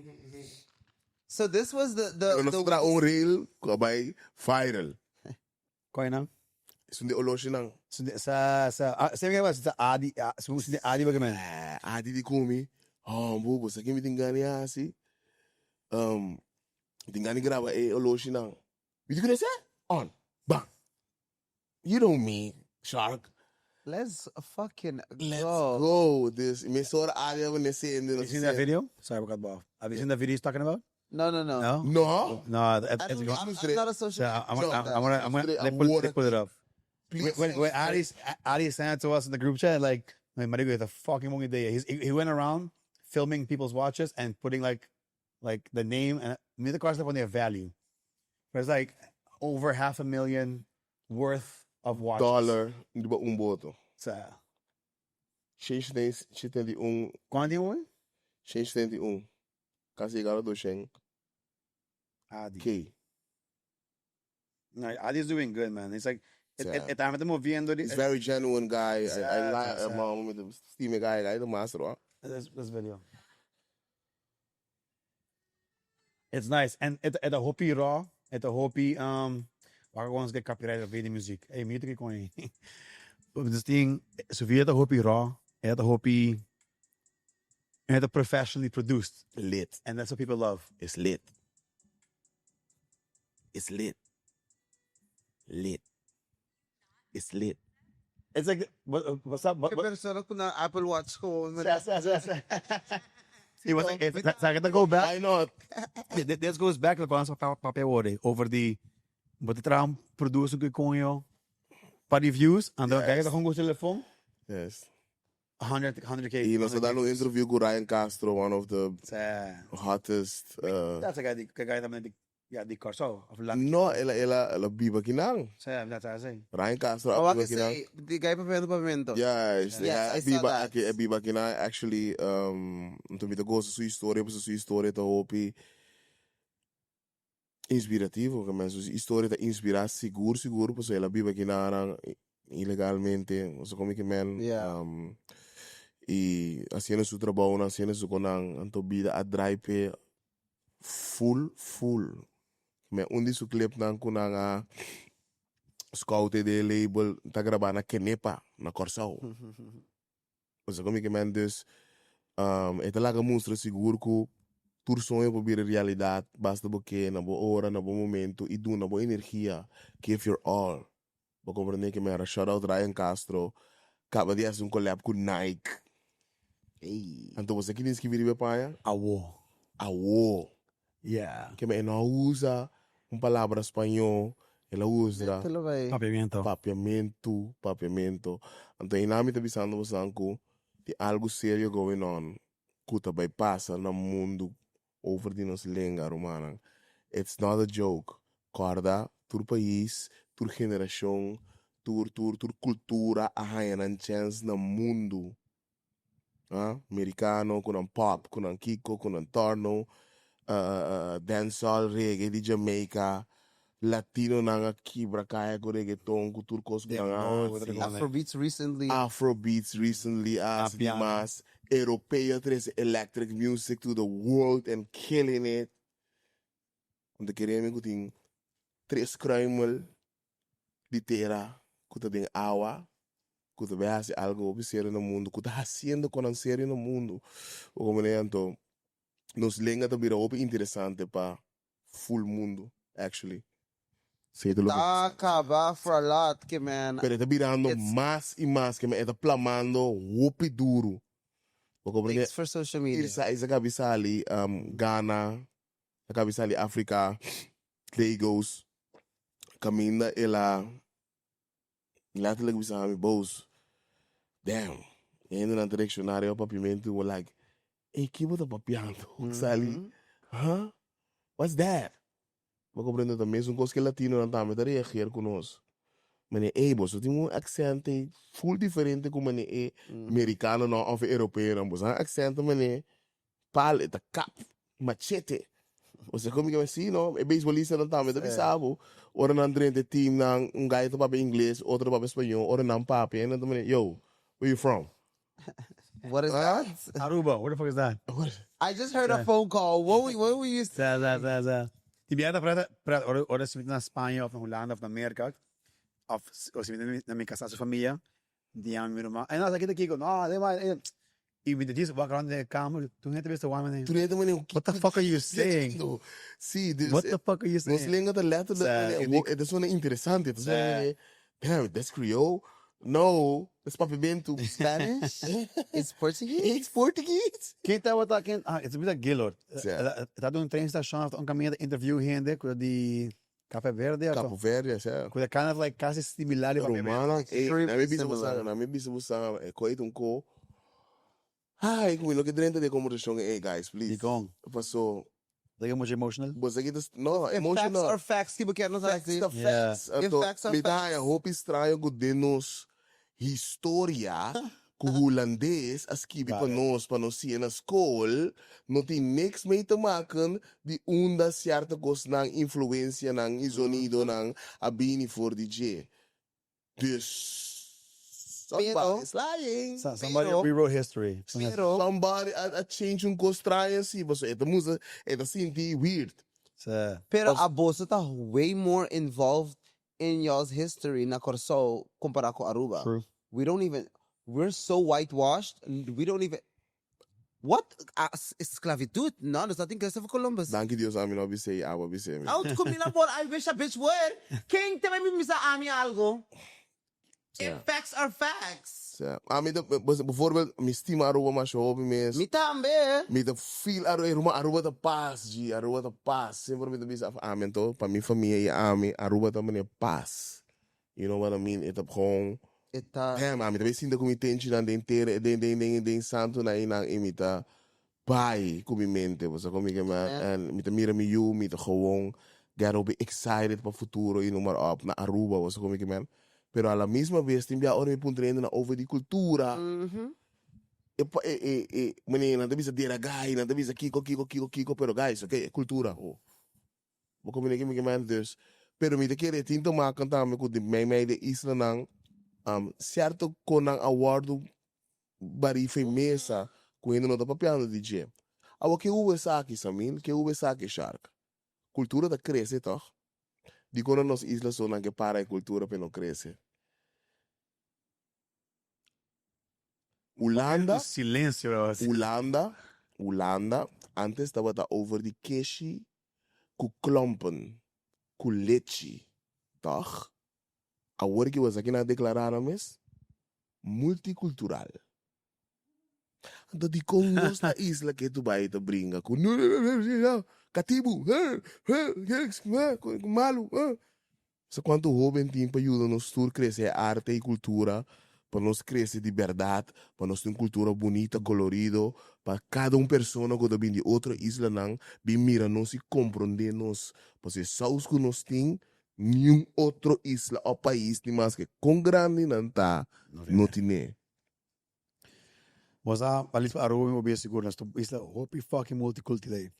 So this was the nós tra um reel by viral. Qual não? Isso de oloshi nang. Sabi nga ba, sa Adi, sa Adi ba gaman? Adi di kumi. Bubo, sa kimi tingani asi. Tingani graba oloshi nang. Bidi ko na siya? On. Bang. You know me, shark. let's fucking Let's go. go. This me sort Adi when they say Have you seen that video? Sorry, I got off. Have you seen the video he's talking about? No. No? No. No, I'm not a social. I'm gonna let's pull it up. Please. When Adi sent it to us in the group chat, like, Marigo is a fucking mongi day. He went around filming people's watches and putting like the name and the cars on their value. But it's like over $500,000 worth of watches. Dollar. Di ba boto? So, 671. quanto mo? 671. Kasi ikaw do siyang Adi. K. No, Adi's doing good, man. It's like, Yeah. estamos viendo He's very genuine guy. I like Sad. mom with the steamy guy the master. this video. It's nice. And at a hopi raw, at a hopi waar ons get copyright of video music. Hey, me to coin. This thing, so via the hopi raw, at a hopi, and a professionally produced, Lit. and that's what people love. It's lit. It's lit. Lit. it's lit. It's like, what's up? Persona ko na Apple Watch ko. See, what's like, to go back. Why not? This goes back to the balance of Papiamento over the, wat de tram producer que com eu, para reviews, en dan kijk je gewoon telefoon. Yes. 100k. Y nos dan un interview con Ryan Castro, one of the hottest. That's a guy that die Corso. No, ela biba kinang. That's what I say. Ryan Castro, Oh, biba I say, the guy Papiamento. Yes, Yes, I saw that. biba kinang. Actually, toen met go sa sua história ta hopi inspirativo, que mas história ta inspirar seguro, pues ela biba kinang ilegalmente, o sea, como que man. Yeah. Y haciendo su trabajo, haciendo su conang, anto vida a drive full. Me undi su clip nang kunang scout de label ta grabar na Kenepa na Corsao. O sea, como que man dus esta laga mostra seguro que tur sonho por vir realidade, basta porque na boa hora, na bom momento e do na boa energia, give your all. Vou compreender que me era shout out Ryan Castro, acaba de fazer collab com Nike. Então você que diz que viria para Awo. Yeah. Que me não usa palavra espanhol, ela usa papiamento. Então, inami tá pensando você que algo sério going on, que tá bypassa no mundo over de nossa língua romana. It's not a joke. Corda, tur país, tur geração, tur cultura, a hayan chance no mundo. Americano, com pop, com Kiko, com Torno, dancehall, reggae de Jamaica, Latino nanga kibra kaya ko reggaeton, ku turcos Afrobeats recently, as mas Europeo tres electric music to the world and killing it. Omdat queremos que tem três crimes de terra, que tem água, que tem algo sério no mundo, que está fazendo com sério no mundo. O como então, nos lenga também é interessante para full mundo, actually. Tá acaba for a lot, que man. Pero está virando mais e mais, que me está plamando whoopie duro. Thanks for social media. Isa cabeça ali, Ghana, a cabeça ali, África, Lagos, caminha ela te cabeça a mi boss. Damn. Indo na direccionária, o Papiamento, we're like, hey, que bota Papiamento? Sali, huh? What's that? Vou compreender também, são coisas que latino não tá, mas tá reagir conosco. Mas é, você tem accento full diferente como é americano não, ou europeu não, você tem accento, mas é paleta, cap, machete. Você como que é assim, não? É beisbolista não tá, mas tá pensando, ora não drente team não, gajo para inglês, outro para espanhol, ora não papi, não também, yo, where you from? What is that? Aruba, where the fuck is that? I just heard a phone call. What were you saying? Die biada para ora se na Espanha of na Holanda of na Amerika of se na minha casa família die aan mijn normaal en als ik kijk no they might even the this walk around the camera toen het best one man what the fuck are you saying see what the fuck are you saying nos lenga de letter het is wel interessant het is damn that's Creole no that's Papiamento Spanish? It's Portuguese? It's Portuguese. Quem tá wat quem it's a bit like Gillard tá doen train station of caminho de interview gente com de Capo Verde, yeah. Com kind of like quase similar a Romana. Na minha bisa é coito co. Ai, como lo que dentro de conversação hey guys, please. Passou. Like much emotional? Você que no emotional. Facts are facts, tipo que não sabe. Facts. Facts are facts. Eu hope estranho que denos história que o holandês escreve para nós ir na escola, não tem niks mee te maken de onda certa coisa na influência na sonido na abini for DJ. Dus somebody is lying. Somebody rewrote history. Somebody change coisa estranha assim, mas é música assim weird. Pero a bolsa tá way more involved in y'all's history na Corso comparado com Aruba. True. We're so whitewashed, we don't even... What? Esclavitud? No, there's nothing Christopher Columbus. Dank je Deus, Ami, não sei, água, sei. Out ko minabor, I wish a bitch would. Quem também me misa ami algo? If facts are facts. Bijvoorbeeld, mijn stima Aruba maar zo hobby mes. Me também. Met de veel Aruba te pas, G. Aruba te pas. Sempre met de bisa afamento. Para minha família, Aruba te meneer pas. You know what I mean? Het heb gewoon... Eta. Ja, maar met de zien dat ik tentie dan den santo na inang imita. Bai, com mente. Was kom ik maar en met de mira me you, met de gewoon... Quero be excited para o futuro e nummer op na Aruba, was kom ik man. Pero a la misma vez, tem já hora me puntrendo na over die cultura. Meneer, não deve ser deragay, não deve ser kiko, pero guys, okay, cultura. Vou comunicar met man dus. Pero me te querer tinto maken também com de mij de isla nang certo konang award bari mesa com indo no da papiano DJ. Awo que USA aqui Samil, que USA aqui Shark. Cultura da cresce toch? Die konden nos islas zo na que para cultura pero não cresce. Holanda, Silêncio, Holanda, antes estava da over die keshi, ku klompen, ku leche, toch? Agora que você aqui na declarar mes, multicultural. Então die kon nos na isla que tu vai te brinca, ku Katibu, malu. So quanto jovem tempo ajuda nos tour crescer arte e cultura, para nós crescer de verdade, para nós ter uma cultura bonita, colorido, para cada pessoa que vem de outra isla não, bem mira nós e compreender nós, porque só que nós tem nenhum outro isla ou país nem mais que com grande não tá, não tem. Mas a Lisboa Aruba me obedece seguro, nós isla hopi fucking multicultural.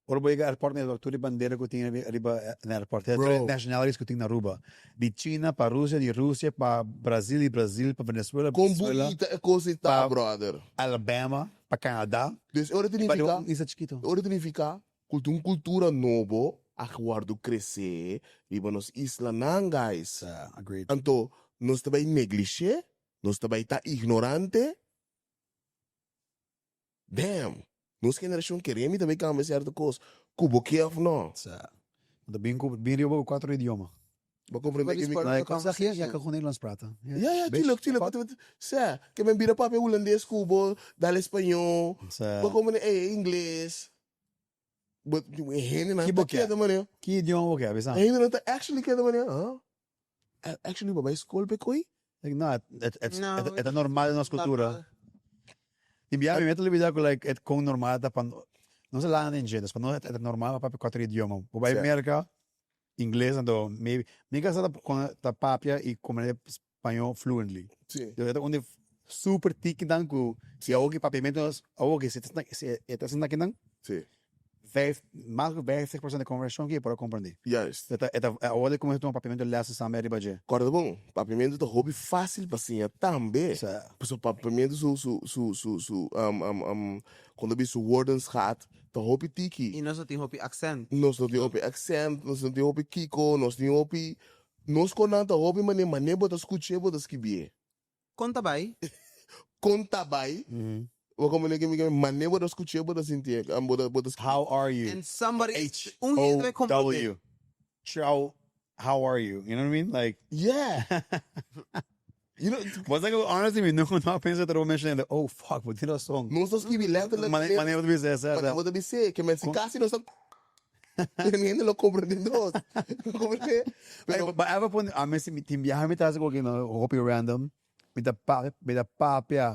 Ora boiga airport met tudo bandeira que tinha riba na airport. Nationalities que tinha na Aruba. De China para Rússia, de Rússia para Brasil, para Venezuela. Com bonita é coisa tá, brother. Alabama, para Canadá. Dus ora significa, isso é chiquito. ora significa, cultura novo, aguardo crescer, riba nos isla não, guys. Agreed. Então, nós também negligê, nós também tá ignorante. Damn. Nossa geração queremos também cambiar certa coisa. Cubo que é não. Bem riba 4 idiomas. Vou compreender que Não, consegue já que com Nederlands prata. Ja, tuurlijk. Sé, que me vira papel holandês, cubo, dale espanhol. Vou compreender inglês. But heen en Que keer de manier. Que idioma que é, bisa? Heen en actually keer de manier. Actually, bij school bij koi? Não, é normal na nossa cultura. Inviare me televisão que like é com normal tá para não se lá nem jeito, para não é normal para 4 idiomas. O vai América, inglês, então maybe me casa com a papia e comer espanhol fluently. Sim. Eu onde super tic dan que se algo que papiamento algo que se está sendo aqui não. Sim. Mais de 50% de conversão que para compreender. Juist. A hora como um papiamento lessa sabe a ribaje. Corda bom, papiamento é hobby fácil para sim também. Porque o papiamento quando vi o wordens gaat, tá hobby tiki. E nós só temos accent. Nós não temos accent, nós não temos kiko, nós temos nós conanta hobby mané bota escutar bota escrever. Conta bem. Conta bem. Mané bota escutar bota sentir, bota. How are you? And somebody H-O-W. Ciao, how are you? You know what I mean? Like, yeah. You know, was like honestly, me nunca pensei que eu mencionando. Oh fuck, vou tirar som. Nós estamos escrevendo letterlijk. Mané vou dizer essa. Vou te dizer que mas se casi nós estamos ninguém lo compreende nós. Pero ava pon a mim se me viaja me traz com no hobby random. Me da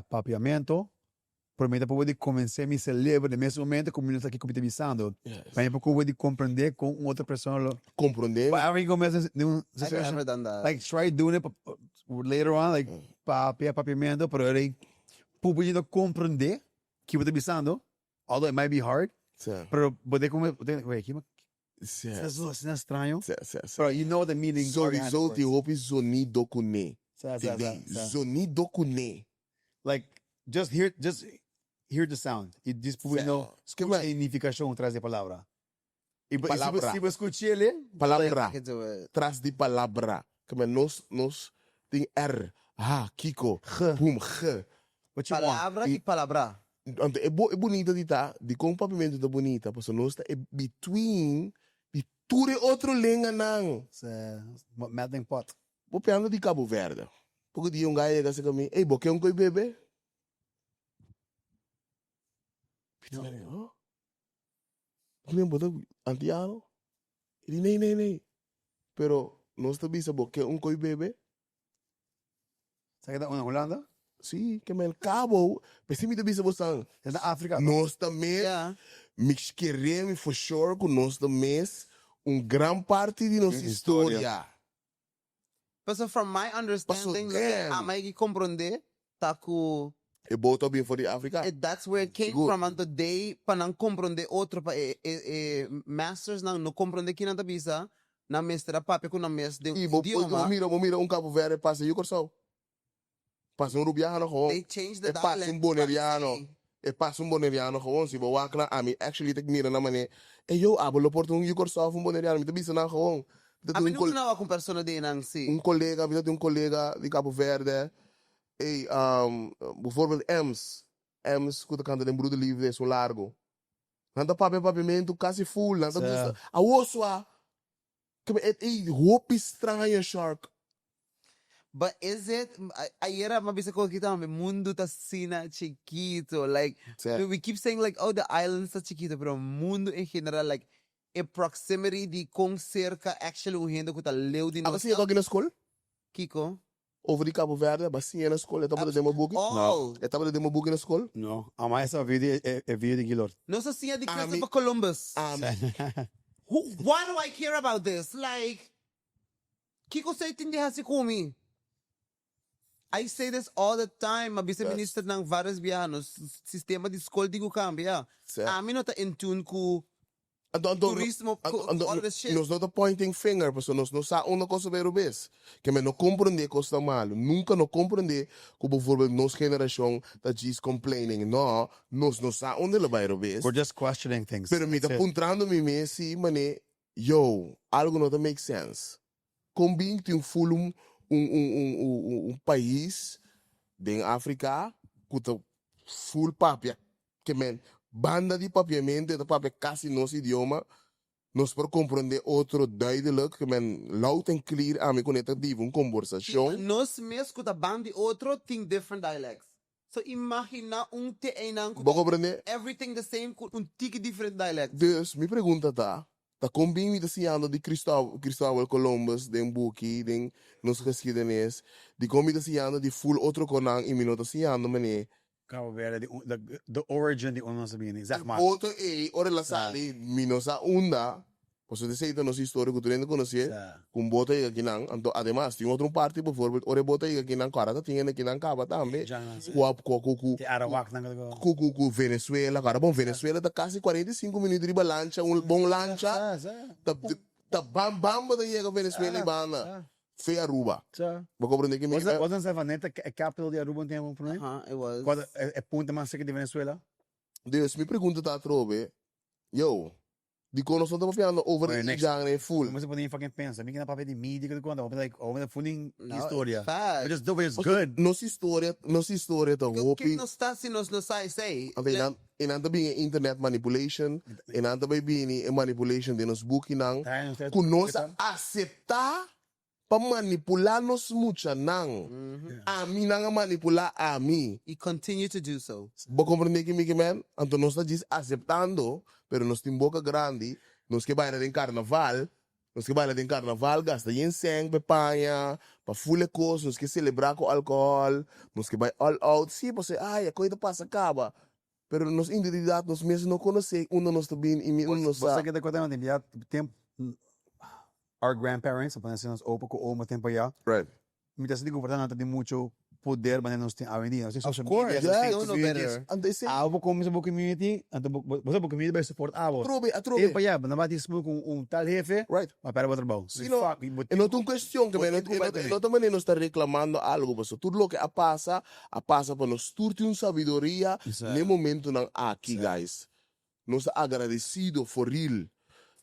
papiamento. Promete para poder convencer me celebra nesse momento como eu estou aqui comentando. Mas para poder compreender com outra pessoa. Compreender. Para mim começa de um like try doing it later on like papiamento, pero aí poder compreender que eu estou pensando. Although it might be hard. Pero poder isso é estranho. Pero you know the meaning. Sowieso die hoop is zo niet dokune. Zo niet dokune. Like just hear the sound. E diz para não escuta a significação atrás da palavra. E se você escutar ele, palavra traz de palavra. Como nós tem R, Kiko, Pum, G. Palavra e palavra. É bonita de tá, de com papiamento da bonita, porque nós é between ture outro língua não. Melting pot. Vou pegar de Cabo Verde. Porque dia guy chega assim comigo, ei, boque coi bebê? Oh? Kung boto antiano? Ele nem. Pero nós também sabemos que coi bebê? Sabe que una Holanda? Sim, que me cabo. Mas se me também sabemos É da África. nós também, Yeah. me queremos for sure que nós também grande parte de nossa história. But so from my understanding, damn. may comprende taku E boto bem for the África. that's where it came Siguro. from. And today, panang comprende outro pa masters nang no comprende kinanta bisa na mestra papi ko na mes de E idioma. mira Cabo Verde passa Yugorsau. Passa Rubiano gewoon. They changed the E passa dialect. Boneriano. E passa Boneriano gewoon. Si bewak na ami actually tek mira na mane. E yo abolo porto Yugorsau Boneriano. Mi bisa na gewoon. A mim nunca não há com persona de nang si. Colega, vida de colega de Cabo Verde. Hey, bijvoorbeeld Ems, que canta de Broeder Liefde, zo largo. Nanda papiamento quase full. Nanda gusta. A oswa. Que me hoop estranho shark. But is it? Ayer mabisa ko kita may mundo ta sina chiquito. Like we keep saying like, oh, the islands ta chiquito, pero mundo en general like a proximity di kung cerca actually uhendo ko ta leu di Apa sih kau kena school? Kiko. Over die Cabo Verde, maar zie je naar school? Etapa de demo boeken? Oh. Etapa de demo boeken naar school? No. Ama essa vídeo de Guilherme. No sa siya di Christopher Columbus. Why do I care about this? Like, Kiko sa itindihan si Kumi. I say this all the time. Mabisa minister ng vários biyanos. Sistema de escola di ko cambia. Amin no ta in tune ko turismo, all this shit. Nós não tá pointing finger, pessoal. Nós não sa uma coisa bem rubês. Que me não compreender que está mal. Nunca não compreender que, por exemplo, nossa geração tá just complaining. Não, nós não sa onde ela vai rubês. We're just questioning things. Pero me tá apontando me messi, mané, yo, algo não tá make sense. Combine tem full país de África que tá full papia. Que men banda de papiamento, de papia quase nosso idioma, nós para compreender outro duidelijk, que men loud en clear aan me conectativo, conversação. Nós mesmos com a banda outro tem different dialects. So imagina te einang everything the same com tiki different dialects. Dus me pergunta tá combine de siano de Cristóbal Columbus, de buki, de nos geschiedenis, de combine de siano de full outro konang in minuto siano mané. Cabo Verde, the origin de onde nós sabemos, zeg maar. Outro ora la sali minosa unda, posso dizer nossa história que tu ainda conhecer, com bota e aqui não, então además tem outro parte, por exemplo, ora bota e aqui não cara, tem aqui não caba também. Te Arawak com Venezuela, cara, bom Venezuela tá quase 45 minutos de lancha, bom lancha. Tá bamba da chega Venezuela e bana. Foi Aruba. Vou compreender que wasn't Savaneta a capital de Aruba tem um problema? It was. Qual é ponto mais seco de Venezuela? Deus me pergunta tá trove. Yo, de quando nós estamos falando over the genre full. Mas você pode fucking pensar, mim que na papel de mídia que quando like over full história. Fact. Just the way it's good. Nossa história tá O que hopi. não está se nós não sai sei. En anda bem internet manipulation, en anda bem manipulation de nos booking nang. Kunosa aceitar pa manipular nos mucha nang. Ami nang manipular ami. E continue to do so. Vou compreender que me man, então nós está aceitando, pero nós tem boca grande, nós que baila em carnaval, gasta ginseng, pepanha, pa full coisa, nós que celebrar com álcool, nós que vai all out, sim, você, ai, a coisa passa acaba. Pero nós individualidade, nós mesmos não conhecemos, nós também, e nós você que tá tempo our grandparents, apenas nós opa com uma tempo já. Right. Muitas vezes comportam de muito poder, mas nós temos hoje em dia. Of course, yeah, you know better. And they say, abo como sa community, anto você bo community by support abo. Trobe. E pa ya, na batis mo com tal jefe, Right. mas para outro bom. You know, e não tem questão que não também nós está reclamando algo, mas tudo o que passa para nós tudo sabedoria no momento não aqui, guys. Nós agradecido for real.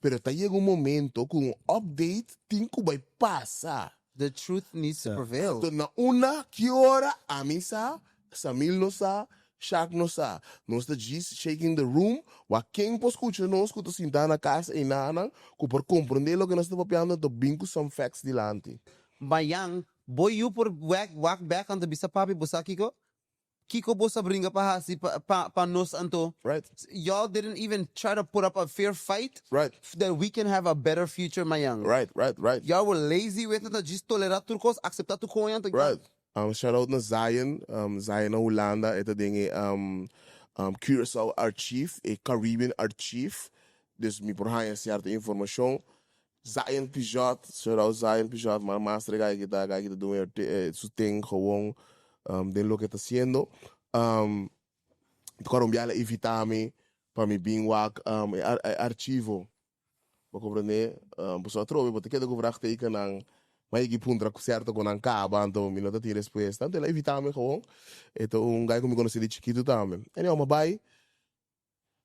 Pero tá chega momento com update tem que vai passar. The truth needs to prevail. Então na una que hora a misa, Samil não sa, Shaq não sa. Nós tá just shaking the room, wa quem pode escutar nós que tá sentado na casa e nana, que por compreender o que nós está papiando, tô bem com some facts dilante. Bayang Boy, you por walk back on the bisa papi bosa Kiko bosa bringa pa hasi pa nos anto. Right. Y'all didn't even try to put up a fair fight. Right. That we can have a better future, mayang. Right. Y'all were lazy with it, just tolerar turcos, acceptar tu koyan. Right. Shout out na Zion. Zion na Hollanda. Ito dingi Curaçao Archief, a Caribbean Archief. Dus mi porhaya cierta informação. Zion Pijot, shout out Zion Pijot, maar master ga kita doen su ting gewoon den lo que está haciendo. Colombiana invitame para mi being wak archivo. Ba compreender? Pessoal trove, porque queda gevraagd teken aan maar ik puntra certo con ancaba, então minuto de resposta. Então ela invitame gewoon. Então guy como conheci de chiquito também. E eu mabai.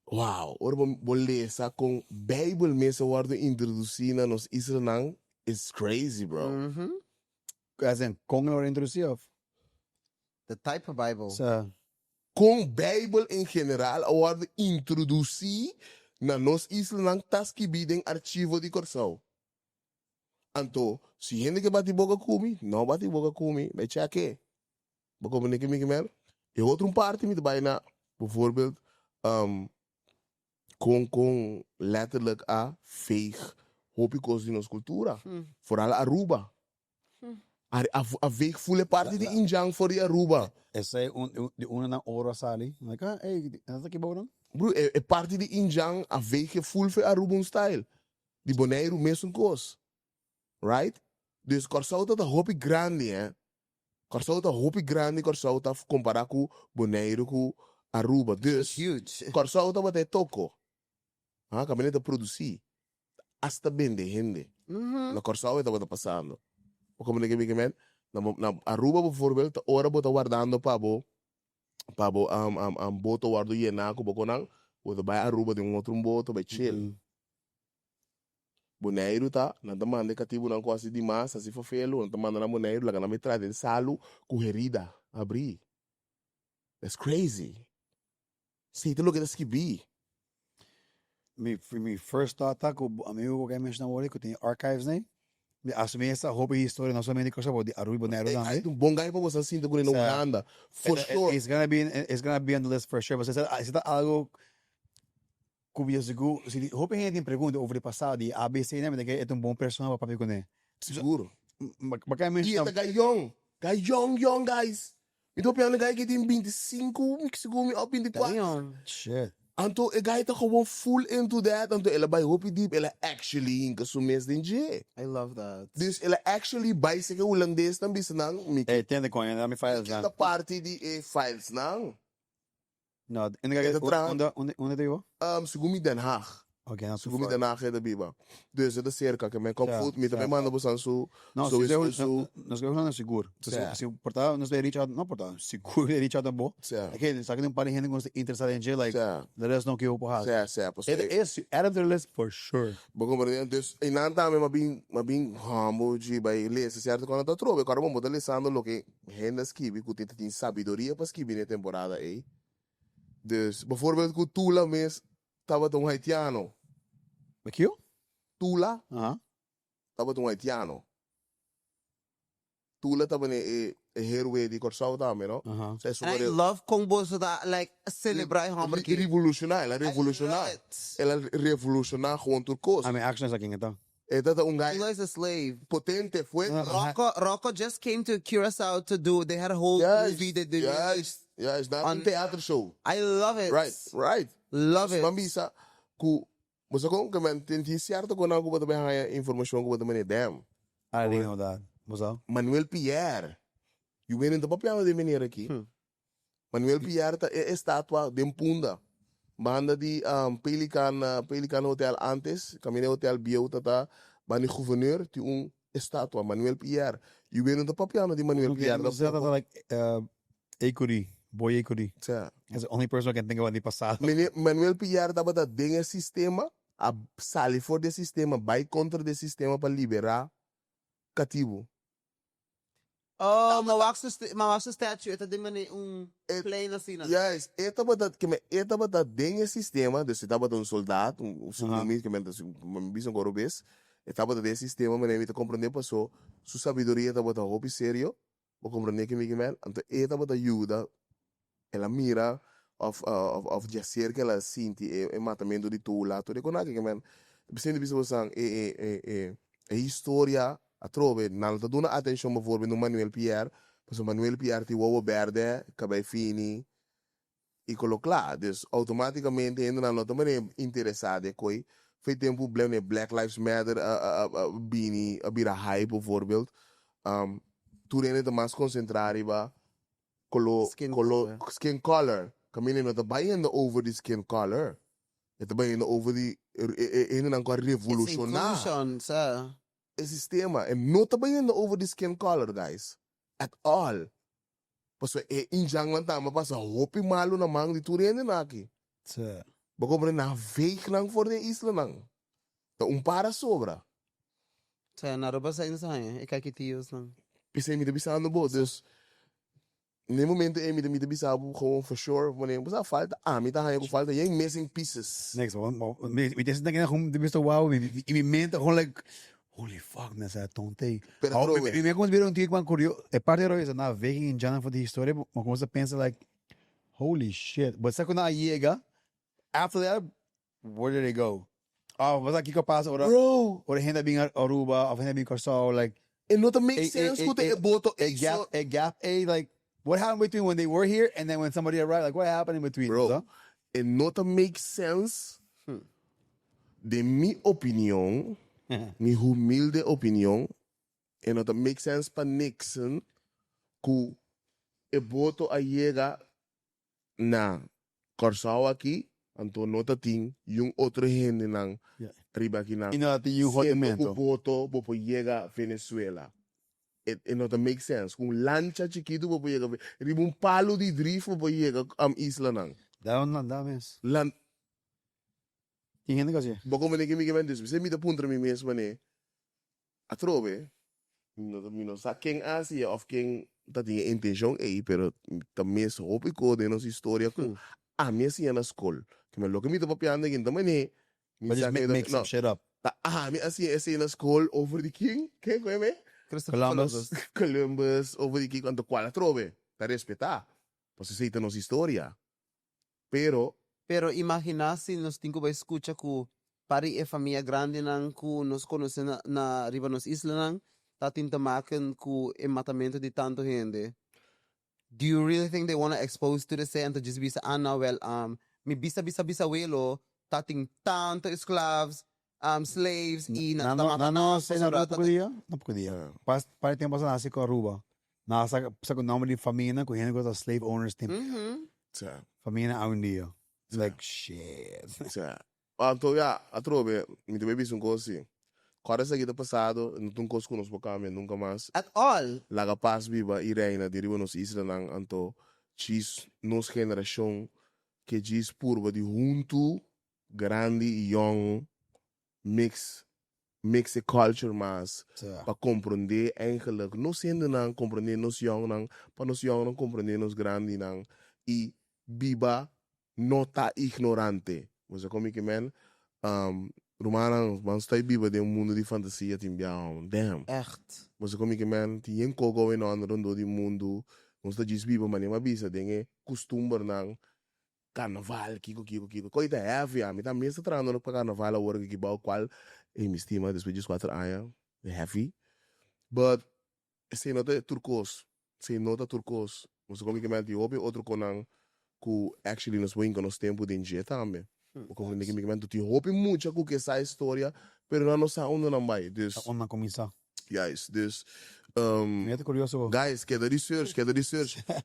Wow, ora bolesa com Bible mesa wardo introduzina nos Israel is crazy, bro. As in, kung lo introducido. The type of Bible. So, Com Bible em geral, wardo introduzi na nos Israel taski bidem archivo de Corsão. Anto, se gente que bate boca comigo, não bate boca comigo, vai cheque. Vou comunicar comigo mesmo. E outro parte me vai na, bijvoorbeeld, com letterlijk a veeg, hoop ik in onze cultuur. Vooral Aruba. A veeg voele parte de injang voor die Aruba. essa é una na oro sali. Like, hey, nasa kibaw lang? Bro, é parte de injang a veeg je voel voor Aruba style. Die bonaire mesmo cos. Right? Dus Corsau tá hoop ik grande, hè. Corsau tá hoop ik grande, Corsau tá comparar com bonaire com Aruba. Dus, Huge. Corsau tá bater toco. Kami nito produzir. Hasta bende gente. Na Corsau tá passando. O como que me na Aruba bijvoorbeeld, ora bota guardando pabo boto guardo yenaco boconang, bota vai Aruba de outro boto vai chill. Boneiro tá, não tá mandando cativo não quase de massa, se for felo, não tá mandando boneiro, lá na metralha de salo, com herida, abrir. That's crazy. See, tu lo que das que be. Me first thought tá com amigo que mencionou hoje que tem archives né. Me assumi essa roupa e história não somente com o de Aruba Nero não. É um bom guy para você assim, com não anda. For sure. It's gonna be on the list for sure. Você está algo curioso. Se roupa gente pergunta over o passado de ABC né, mas que é um bom personagem para ver Seguro. Bacana mencionar. E é young guys. Então piano guy que tem 25, segundo 24. Shit. Anto e guy tá gewoon full into that. Anto ela vai hopi deep, ela actually in kasumes din je. I love that. Dus ela actually bij sig Holandees dan bisa nang Hey, tende coin, na me files kita na. party di files nang. No, en onde te iba? Sugumi Den Haag. Okay, não Sugumi Den Haag é da biba. Dus het is cerca que me kom food met me manda bosan su. Não, so nós ganhamos seguro. Se portar, nós vai reach out, não portar, seguro vai reach out bom. Okay, sabe que um par de gente que interessada em like, let us know que eu porra. It is out of their list for sure. Bom, dus em nada me mabing humble de by lesa certo quando tá trove, agora vamos botar lesando lo que hendas que vi que tem sabedoria para que na temporada aí. Dus bijvoorbeeld com Tula mes tava um haitiano. Aqui? Tula, Tava um haitiano. Tula tava ne heroe di Corsau também, no? And I love combos that like celebrar hamburger. Revolucionar, ela revolucionar gewoon turcos. I mean, action is aqui então. That un guy Tula is a slave. potente fue. Rocco just came to Curaçao to do. They had a whole movie that they it's not a theater show. I love it. Right. Love it. Mambisa ku você com que man tem certo quando algo bota bem a informação que bota bem damn. I didn't know that. Was that? Manuel Pierre. You went into Papiamento de maneira aqui. Manuel Pierre tá é estátua de Punda. Banda de Pelican Hotel antes, caminho Hotel Biota tá, bani gouverneur de estátua Manuel Pierre. You went into Papiamento de Manuel Pierre. That's like Ekuri, boy Ekuri. Yeah. That's the only person I can think of in the passado. Manuel Pierre tava da dengue sistema, a sali for de sistema, vai contra de sistema para liberar cativo. Oh, mawak sa statue. Ito din man plane na sina. Yes, eta ba da dengue sistema, dus eta ba soldado, sumumi que men bisong gorobes, Estaba de sistema, mas nem te compreender passou, sua sabedoria estava de hobby sério, vou compreender que me man, então estava de ajuda, ela mira of jacer que ela sente e matamento de tula, tudo com nada que man, sempre bisa sang a história a trove, não tá dando atenção bijvoorbeeld no Manuel Pierre, mas o Manuel Pierre te wowo berde, cabei fini e coloca lá, dus automaticamente ainda não tá maneira interessada coi. Foi tempo blame Black Lives Matter bini a bira hype bijvoorbeeld. Toen in het mas concentrari ba skin color. Kamili no tabayan over the skin color. Het tabayan over the in een revolutionaire. It's inclusion, sir. Het sistema en no tabayan over the skin color, guys. At all. Paso injang man tama pa sa hopi malo na mang di turin na aki. Sir. Bako na fake lang for the isla nang. Ta para sobra. Sir, naroba sa inyo sa kanya. Ikakitiyos lang. Pisa mi bisa no bo. Dus no momento mi bisa gewoon for sure wanneer basta falta mi ta hayo ko falta yung missing pieces. Next one. Me just thinking gewoon de beste wow. In mijn mente gewoon like holy fuck, nessa tonte. Me como viram um dia quando curioso. É parte da coisa na veggie em jana for the história, mas como você pensa like holy shit. But sabe quando a llega after that, where did they go? Oh, was aqui que eu passo, Bro, or gente bem Aruba, or gente bem Corsol, like it not make sense with the boto a gap, like what happened between when they were here and then when somebody arrived, like what happened in between, bro? So? It not make sense. De mi opinião, mi humilde opinião, it not make sense para Nixon que e boto a llega na Corsol aqui. Anto nota ting yung otro gente nang riba aqui nang E não tem um rodimento. o boto bopo llega Venezuela. It not make sense. Kung lancha chiquito bopo llega riba un palo di drift bopo llega isla nang. Dá mesmo. Lan Tem gente que assim. boko mene kimi kimi dus. Bisa mi da puntra mi mes mane. Atrobe. No sa king Asia of king dat tinha intenção pero também só hopi ko de nossa história com a minha sia na escola. Que me lo que me tô papiando aqui também né. But just make some shit up. Mi assim na school over the king. Que é me? Columbus over the king quando qual trove. Tá respeitar. Pues essa é nossa história. Pero imagina se nos tinko ba escucha ku pari e família grande nang ku nos conhece na riba nos isla nang tatin tamaken ku e matamento de tanto gente. Do you really think they want to expose to the say and to just be mi bisa welo tating tanto esclavos, slaves e não podia. Para tempo passado nasce com Aruba. Nasa sa com nome de família com gente com slave owners tempo. Família a dia. It's like shit. Então atrobe, me deve visto coisa. Quando essa aqui passado, não tem coisa conosco por cá, nunca mais. At all. Laga paz viva e reina de riba nos isla nang anto chis nos geração que diz purba de junto grande e young mix a culture mas para compreender eigenlijk nos sendo nang compreender nos young nang para nos young nang compreender nos grande nang e biba nota ignorante. Você como que man Romanang, man stai biba de mundo de fantasia timbiao. Damn. Echt. Mas como que man, tem cogo in on rondo di mundo. Ons da jis biba man ma bisa denge costumber nang carnaval kiko. Coita heavy a mi ta mesa trando no carnaval a work que bau qual e mi estima después de 4 anos. Heavy. But se nota turcos. Mas como que man ti opi outro conang ku actually nos wing nos tempo de injeta também. Como que me comento, te hope muito com essa história, pero não sei onde não vai. Dus, onde não começar. Yes, dus, Me curioso. guys, queda research.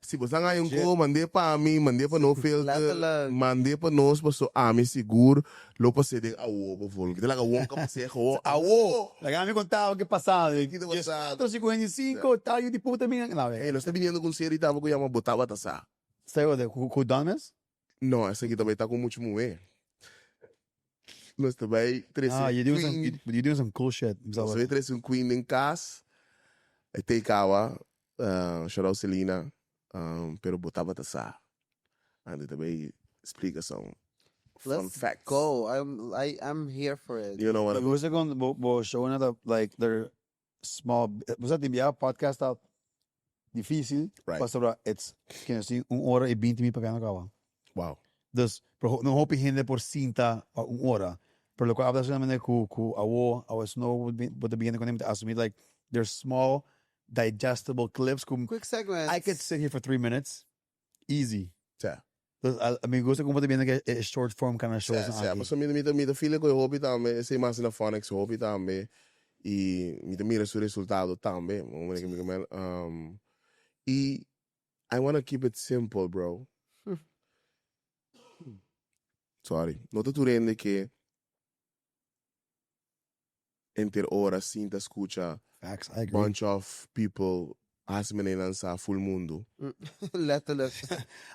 Se você não hay mandei para mim, mandei para no filter, mandei para nós, para mim seguro, lo passei de awo, por favor. Que lá o onca passei com awo. Lá me contava o que passava. Que passava. 355, tal e de puta minha. Não, nós está vindo com série tava com chama botava tassa. Saiu de com Damas? Não, essa aqui também tá com muito moer. Nós também you doing some cool shit. Nós também traz queen em casa. É teikawa, shout out Celina, pero botava tassa. Ando também explicação fun Let's facts. go. I'm here for it. You know what I Me mean? gusta con show na like their small. Basta tibia podcast out difícil. Right. Basta it's kinasi 1 hora e 20 minutos para kawa. Wow. Dus não hopi hindi por cinta a 1 hora. Pero lo que hablas naman ku awo snow would the beginning ko naman assuming like they're small digestible clips. Quick segment. I could sit here for 3 minutes, easy. Yeah. Dus I mean gusto ko bien que short form kind of shows. Yeah, basta me feel ko hobby também, sei mais na phonics hobby também e me mira su resultado também. E I want to keep it simple, bro. Sorry. Nota tu rende que enter ora sinta escucha Facts, I agree. bunch of people as lança full mundo. Letterlijk.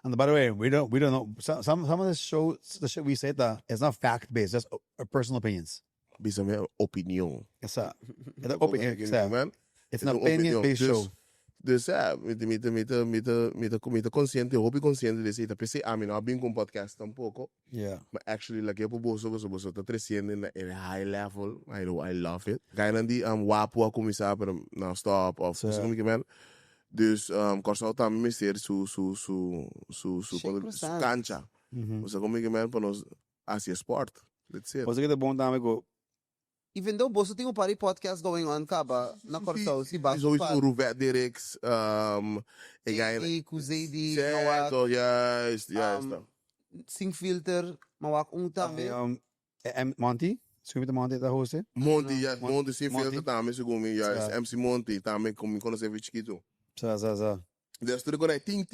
And by the way, we don't know some of the shit we say that it's not fact based, just personal opinions. Bisa minha opinião. It's a opinion. It's an opinion based show. Dus ja, me consciente, hobby consciente de isso. Pensei, não bem com podcast tampouco. Yeah. But actually, like eu boso tá crescendo in a high level. I love it. Kaya nandi wapo a começar pero não stop of so como que man. Dus corso também me ser su cancha. So como que man para nós assim sport. Let's see. Você que é bom também go. Even though boso tem party podcast going on kaba na Corso si Bas. Sowieso Rovet Dirks, Zaydi, Kuzaydi, certo, juist. Sing Filter, mawak também. Monty, scusi Monty da host. Monty, Monty sem filter também, segundo juist. MC Monty também como conhece chiquito. Sa. Dus toen ik kon ting.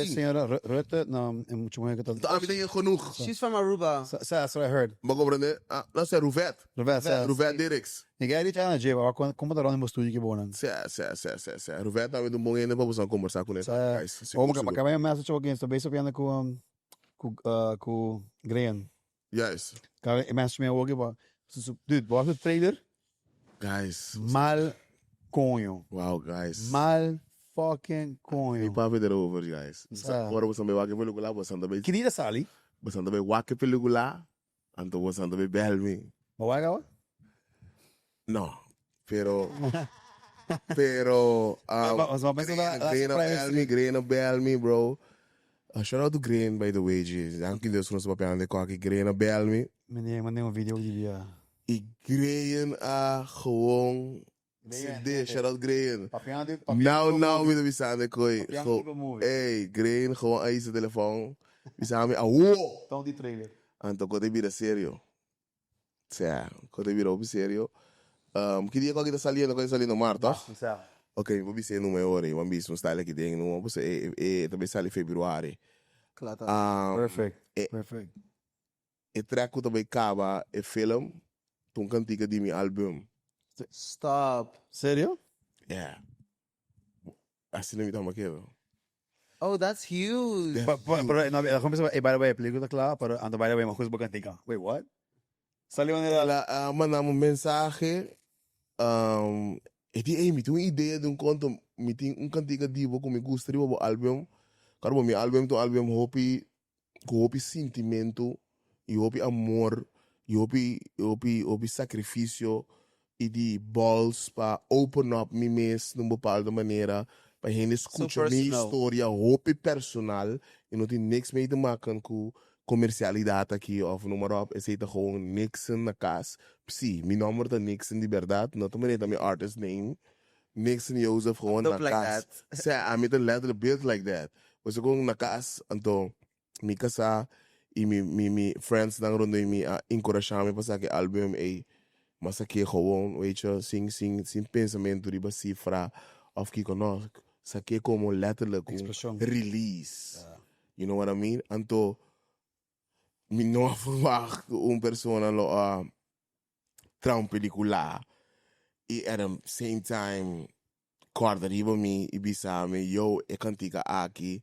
Senhora Rutte, não, é muito bom que tá. Daar heb je genoeg. She's from Aruba. That's what I heard. Maar comprende? Dat is Rovet. Rovet Dirks. Ninguém ali tá na Jeva, como tá lá no estúdio que bom, né? Rovet também do bom ainda para você conversar com ele. Como que acabei a massa choque, estou bem sabendo com Graham. Juist. Cara, é mais meu hoje, dude, bota o trailer. Guys. Mal conho. Wow, guys. Mal fucking conho. Ik praat erover, guys. Agora você vai wakker pelikula, você anda bem. Queria sali. Você anda bem wakker pelikula, então você anda bem belmi. Mas vai agora? No, pero Grain bell me, bro. Shout out to Grain, by the way, G. Dank je dus voor ons papiamento TV. Grain bell me. Mandei um vídeo de dia. Ik Grain gewoon. Shout out Grain. Nou, met de staan koi. Hey, Grain gewoon aan je telefoon. We zijn wow. Então die trailer. Anto kote bira serio. Tja, kote bira op serio. Que dia que tá salindo Marta? Ok, vou dizer no meu hora, vamos ver se está aqui dentro, não vou ser também sai em fevereiro. Claro. Perfect. E treco também acaba e film, tum cantiga de meu álbum. Stop. Sério? Yeah. Assim não me dá uma queda. Oh, that's huge. Pero no, by the way, película claro, pero ando by the way, mas coisa cantiga. Wait, what? Salió nela. Mandamos mensagem. E di mi tu ideia de conto, mi tem cantiga divo como me gostaria o álbum. Cara, meu álbum hopi sentimento, e hopi amor, e hopi sacrifício, e de balls para open up me mes de uma bepaalde maneira, para gente escutar minha história, hopi personal, e não tem niks mee te maken com comercialidade aqui, of noem maar op, is het gewoon Nixon na casa. Zie, mijn nummer is Nixon, die verdade, não tô me mijn artist name. Nixon Joseph gewoon na casa. Zij, met een letterlijk beeld like that. We zijn gewoon na casa, então, mi casa, e mi friends dan rondom mi encouragear me para que album mas aqui gewoon, weet je, sin pensamento riba cifra, of que conosco, saque como letterlijk release. You know what I mean? Então, mi não verwacht persona lo tram película e at the same time corda riba mi ibisa me yo e cantica aqui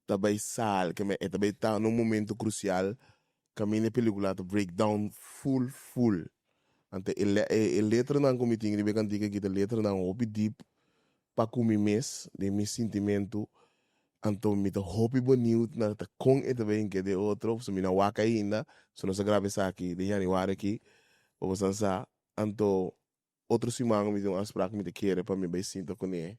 também sal que me também tá num momento crucial que a minha película to break down full ante e letra não como tinha riba cantica que a letra não hobby deep para comer mes de mi sentimento Então, me tô hopi bonito na tá com e também que de outro, so me na waka ainda, so nós grave isso aqui de januário aqui, ou você sabe, então outro simão me deu uma spraak me te querer para me bem sinto com ele,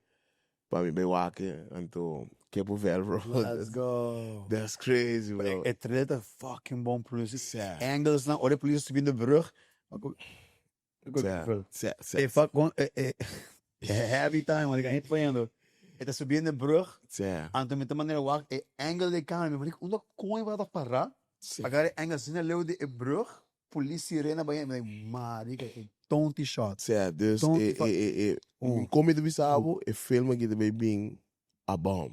para me bem waka, então que por ver, bro. Let's go. That's crazy, bro. Het redt een fucking bom producer. Sia. Angles na, ore police subindo de brug. Sia. Fuck, gewoon, heavy time, want ik ga niet vayendo. Het is subindo de brug. Sia. Anto met de maneira walk, angle de camera, maar ik onder coin wat dat para. Agora angle sinna leu de brug, politie rena bij hem, maar ik tonti shot. Sia, dus come de bisabo, e filme que também bem a bom.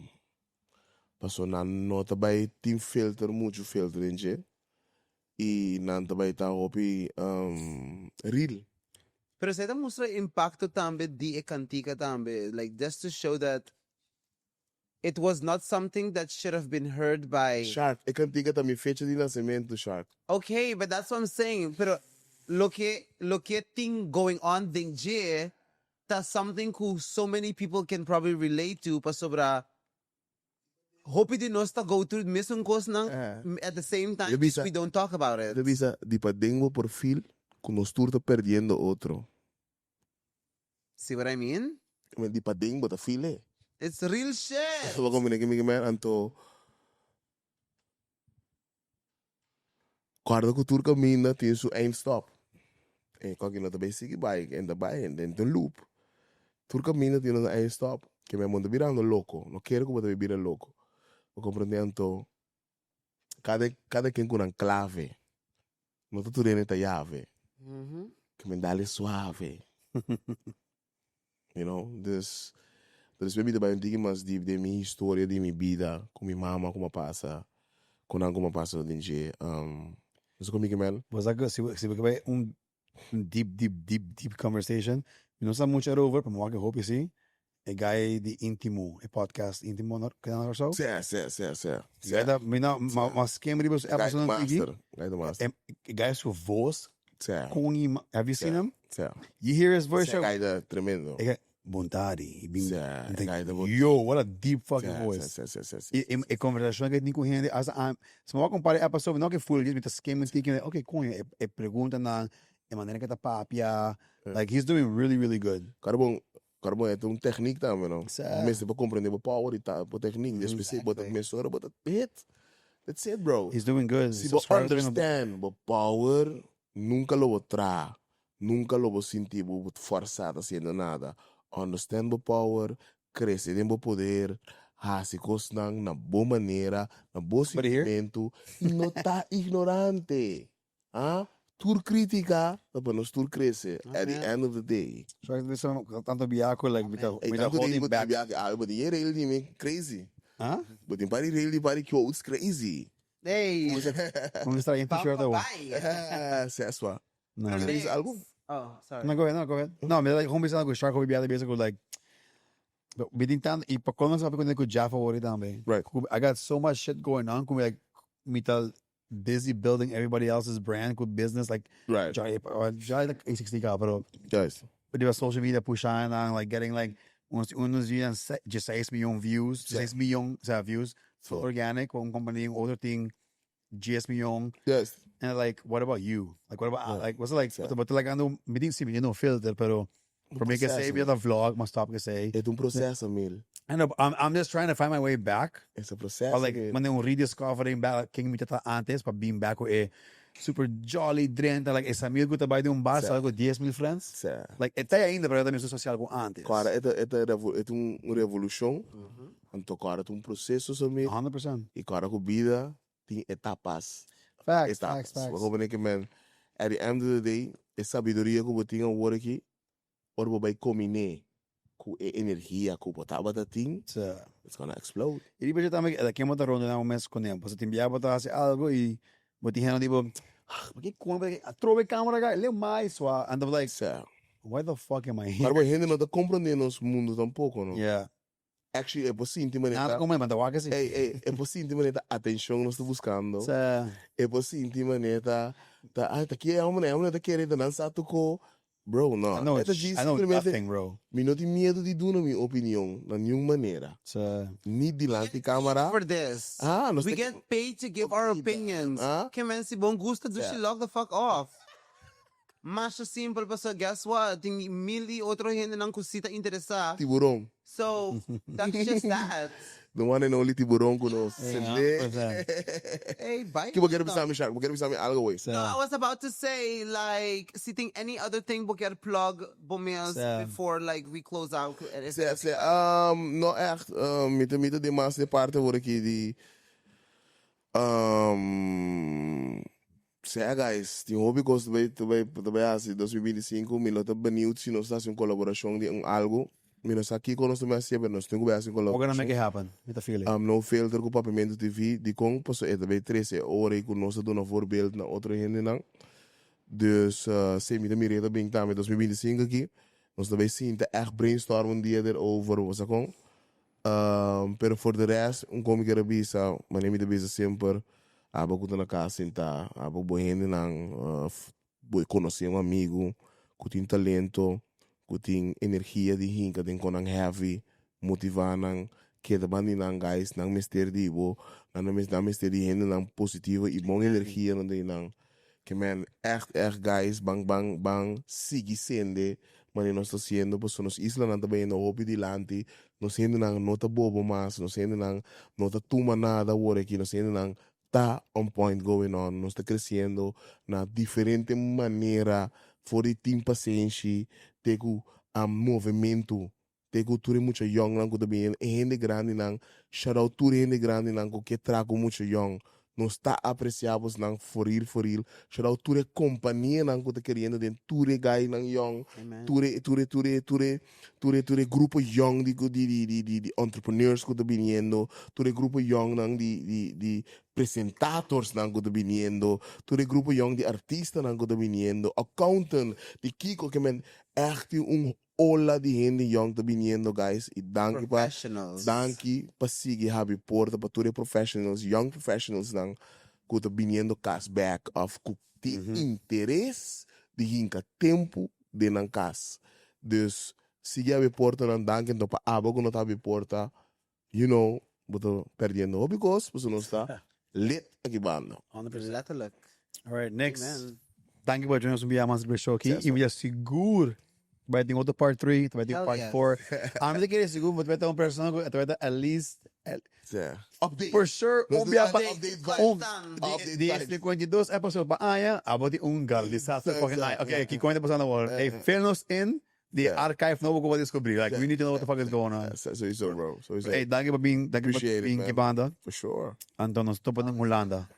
Passou na nota by team filter, muito filter em je. E na também tá hopi real. Pero você mostra impacto também de cantica também, like just to show that it was not something that should have been heard by. Shark, e cantiga também fecha de nascimento do Shark. Okay, but that's what I'm saying. Pero lo que thing going on ding je, that's something who so many people can probably relate to. Pa sobra. Hope di nós go through mesmo coisa nang at the same time we don't talk about it. Devisa di padengo perfil com nós turta perdendo outro. See what I mean? Mas di padengo ta file. It's real shit. Wat kom ik me anto. Cada cultura caminha tem seu eindstop. E qualquer nota basic bike en daarbij en dan de loop. Tour caminha tem um eindstop que me manda virando louco. Não quero que eu vira louco. Eu compreendo cada quem com uma clave. Não tô tudo nessa chave. Que me dá suave. You know, dus we hebben bij een ding mas de minha história, de minha vida, com minha mama, como passa, como passa de je. Dus kom ik man. Was dat se we bij een deep conversation. We não sabe muito erover, para mo que hope see. A guy de Intimo, a podcast Intimo, não canal ou so? Sim. Ja, mas quem me disse episode na TV? Guy the master. A guy sua voz. Sim. Have you seen him? Sim. You hear his voice? Guy the tremendo. Bontade. Sim. Yo, what a deep fucking voice. Sim. E conversação que nico hindi as se mo compare episode não que full just with the scheme and thinking okay, coin e pergunta na e maneira que tá papia. Like he's doing really good. Carbon é um technique também, não? Mas para compreender o power e tá, a technique, específico, botar começou, botar hit. That's it, bro. He's doing good. Se você understand o power, nunca lo vou tra, nunca lo vou sentir, vou forçar haciendo nada. Understand o power, crescer em o poder, se coisa na boa maneira, na boa sentimento, e não tá ignorante. Tour crítica, para nós tour crescer. At the end of the day. So this tanto biaco like with a holding back. But the real thing crazy. Huh? But in body really body quotes crazy. Hey. Vamos estar em t-shirt ou? That's what. No. Crazy algo. Oh, sorry. No, go ahead. No, me like home algo shark hobi biada basically like bitin tan e pa quando sabe quando eu já favorito também. Right. I got so much shit going on, como like metal busy building everybody else's brand with business like Right. já like A60 ka pero Guys. but the social media pushing on like getting like uns dias 16 million views, 16 million views for organic, one company other thing 10 million. Yes. And like what about you? Like what about like what's it like but like ando me didn't see me no filter pero para mim que sei a vlog, mas top que sei. É processo, Mil. I know, I'm just trying to find my way back. É processo. Or like when they rediscovering back, quem me tata antes para being back with a super jolly drenta like essa amigo que trabalha de bar, sabe com 10,000 friends. Like até ainda para também social com antes. Cara, é revolução. Então cara, é processo também. 100%. E cara, com vida tem etapas. Facts. Wat hoop ik, man. At the end of the day, é sabedoria que eu tenho agora aqui. Ora, eu vou combinar com energia que eu botava da ting. It's gonna explode. E depois também, daqui a uma ronda não mês com tempo. Você tem que botar algo e botar gente tipo, porque como trove câmera cara, ele mais só and I'm like, why the fuck am I here? Mas a gente não tá compreendendo nosso mundo tampouco, não? Yeah. Actually, é possível, maneira. Nada como manda waga assim. É possível, maneira, atenção nós estamos buscando. É possível, maneira, tá aqui é uma tá querendo dançar tocou. Bro, no. I know, Ito, I know nothing, bro. Mi não tem medo de dar minha opinião na nenhuma maneira. So, Ni dilante câmara. For this. Nós We tem get paid to give our opinions. Que men si bom gusta do she log the fuck off. Mas simple pa so guess what? Ting mili outro gente nang kusita interesa. Tiburão. So that's just that. The one and only tiburão conosco. Hey, bye. Que quero pensar, Shark. Quero pensar algo way. No, I was about to say, like, sitting any other thing we get plug bomias before, like, we close out. No echt, met de maas de parte word ik die Zeg guys, die hobby kost bij asi 2025, mi nota benieuwd si nos hace un colaboración de algo. Mi nos aquí con nos mais sempre nos tenho bem assim we're colaboração. gonna make it happen. Met a feeling. No filter com Papiamento TV, die kon pas bij 13 ore com nos doen een voorbeeld naar andere henden dan. Dus se mi de mireta bem tá met 2025 aqui. Nós também sim te echt brainstormen um dia erover, was dat kon. Pero for the rest, kom ik er bisa, maar neem je de bisa sempre. Aba kuta na casa sentar, aba boy hende nang boy conhecer amigo, que tem talento, que tem energia de hinka, tem konang heavy, motivar nang keda bandi nang guys nang mister di bo, nang mister di hende nang positieve e bom energia nang de nang. Que man echt guys bang sigi sende, mas nós está sendo pues nos isla nang também no hobby di lanti, nos sendo nang nota bobo mas, nos sendo nang nota tuma nada wore aqui, nos sendo nang está on point going on, nós está crescendo na diferente maneira, fora de paciência, tego movimento, tego tudo muito young lang ko também, gente grande nang, shout out tudo gente grande nang ko que trago muito young, nós está apreciados nang for real, shout out tudo companhia nang ko tá querendo den tudo guy nang young, tudo grupo young de entrepreneurs ko tá viniendo, tudo grupo young nang de presentators nang ko tá viniendo, tudo grupo young de artista nang ko tá viniendo, accountant, de Kiko que men echt ola de gente young tá viniendo guys, e danke pa sige habi porta pa tudo professionals, young professionals nang ko tá viniendo cashback of ko ti interesse de hinka tempo de nang kas. Dus sige habi porta nang danke no pa aba ko no tabi porta, you know, boto perdendo because pues no está lit aqui banda. 100%. Letterlijk. All right, next. Amen. Thank you for joining us on Biamas Show aqui. E we are seguro vai ter outro part 3, vai ter part 4. A mim que é seguro, vai ter uma pessoa que vai ter at least Update. for sure Update 52 episodes pa aya, about the ungal disaster fucking night. Okay, keep going to the world. Hey, fill us in the archive no go descobrir. Like we need to know what the fuck is going on. So bro. Hey, thank you for being banda. For sure. Anton nos topa ng Holanda.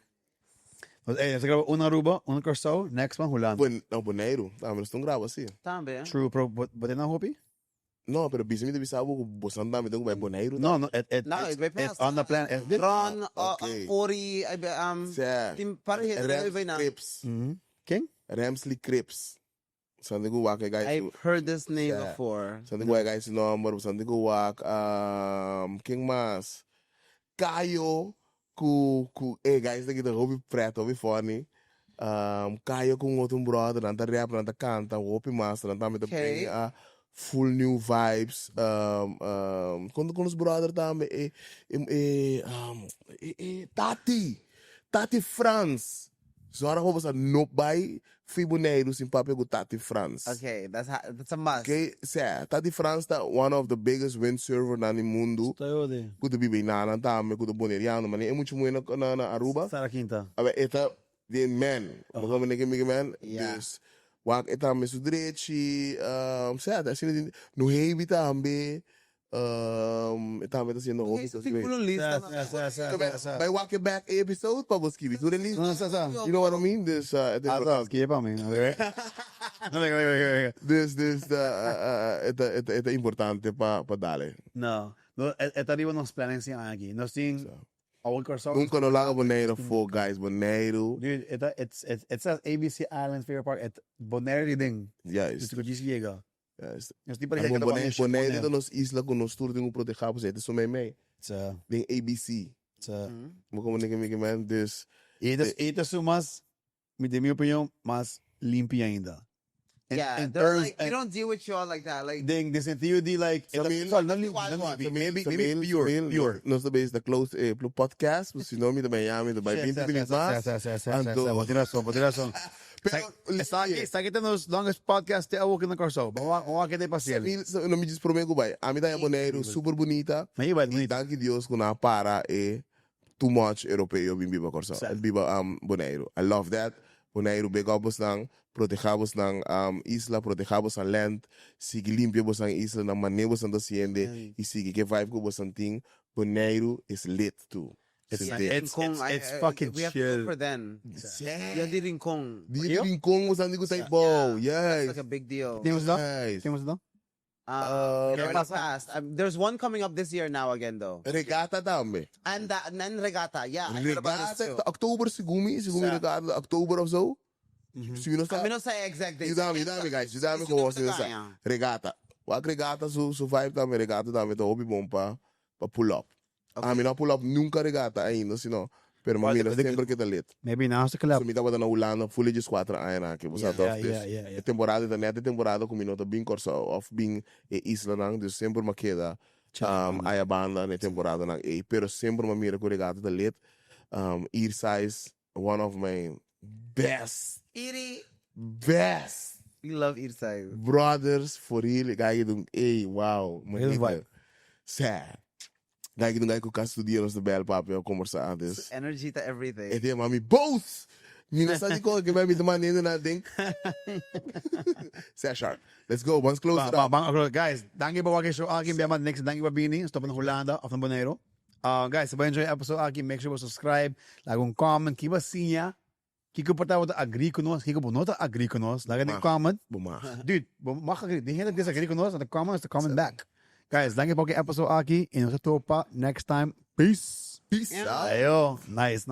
Hey, se graba una Aruba, una Curacao, next one Holanda. Boneiro. Mas estão gravando assim. Também. True, bro. But não hopi? No, pero bisa mi de bisa ako bosan dami dong by Boneiro. No, it's on the plan. Ron, Okay. Ori, Tim Parihit, Crips. King? Ramsley Crips. Sandi ko wak guys. I've heard this name before. Sandi ko guys number. Sandi ko wak King Mas. Kayo guys daqui da hobby preto, hobby funny. Kayo com outro brother, nanta rap, nanta canta, hobby master, nanta met bring full new vibes. Quando com os brother também Tati France. Zora hobby sa no by Fiboneiro sin papi go Tati France. Okay, that's a must. Okay, Tati France that one of the biggest windsurfer na ni mundo. Kuda bibi na tame kuda boneriano mani é muito muito na Aruba. Sara Quinta. Abe eta the man. Como nem que man. Yeah. Dus wak eta me sudrechi assim no heavy tambe. Eta me haciendo Okay, so pulong lista. By walk it back episode pa boski bi tu release. You know what I mean? This Kepa me. This eta importante pa dale. No, eta riba nos planes aqui. Nós tem our Curacao. Nunca no lago Boneiro for guys, Boneiro. Dude, it's a ABC Island Fair Park at Bonaire ding. Yes. Just to go Yes. Nós tem para que Bonaire da nos isla com nos tour de um protegado, é isso mesmo. Tem ABC. Mo como ninguém man this. E das sumas, me dê minha opinião, mais limpa ainda. Yeah, in they're terms, like, we don't deal with y'all like that. Like, ding, the sentido di like, maybe pure. Nós também da close pro podcast, você não me também ame também 20 minutos mais. Pode razão. Está aqui tendo os longest podcast até aqui na Corso. Vamos aqui de passeio. Não me diz por mim, vai. A minha é boneiro, super bonita. Mas vai bonito. Danke Deus que não para too much europeu bim biba Corso. Biba boneiro. I love that. Boneiro begabos lang, protejamos ng isla, protejamos ang land, sige limpio bos ang isla ng manebos ang dasiende, y sige que vibe ko bos ang ting, Boneiro is lit too. It's fucking we have chill. to for then. Yeah, di Rincon. Di Rincon bos ang di ko typo. Yes. That's like a big deal. Temos lá? Nice. Temos lá? Past. There's one coming up this year now again though. Regata dame. And regata, yeah. I heard about this too. Regata, Oktober sigumi regata, Oktober of zo. Sino sa? I don't say exact date. Dami guys, dami ko sino sa. Regata. Wag regata so vibe dami regata dami to obi bom pa pull up. Amin na pull up nunca regata ainda sino. Pero mamira sempre que tá lit. Maybe now sa club. Sumita ba na ulano fully just 4 ay na que você tá Yeah. Temporada da neta temporada com minuto bem corso of being isla nang dus sempre makeda ay banda na temporada nang pero sempre mamira ko regata da lit. Ear size one of my best. We love Irsay. Brothers for real kaya dung wow. Vibe. Sad. Kaya dung kaya ko kastudiyo sa bel papi o conversar antes. Energy to everything. Ete mami both. Minasadi ko que vai me tomar nendo na ding. Say sharp. Let's go. Once close it up. Guys, danke po wag show akin biyaman next danke pa bini stop ng Holanda of ng Boneiro. Guys, if you enjoy episode akin, make sure to subscribe, lagong comment, kiba sinya. Kiko pa tayo agree ko nos, kiko po nota agree ko nos. Lagay ng comment. Dude, makakagri. Di hindi disagree ko nos, the comment back. Guys, danke po kay episode aki. Ino sa to pa next time. Peace. Peace out. Ayo. Nice.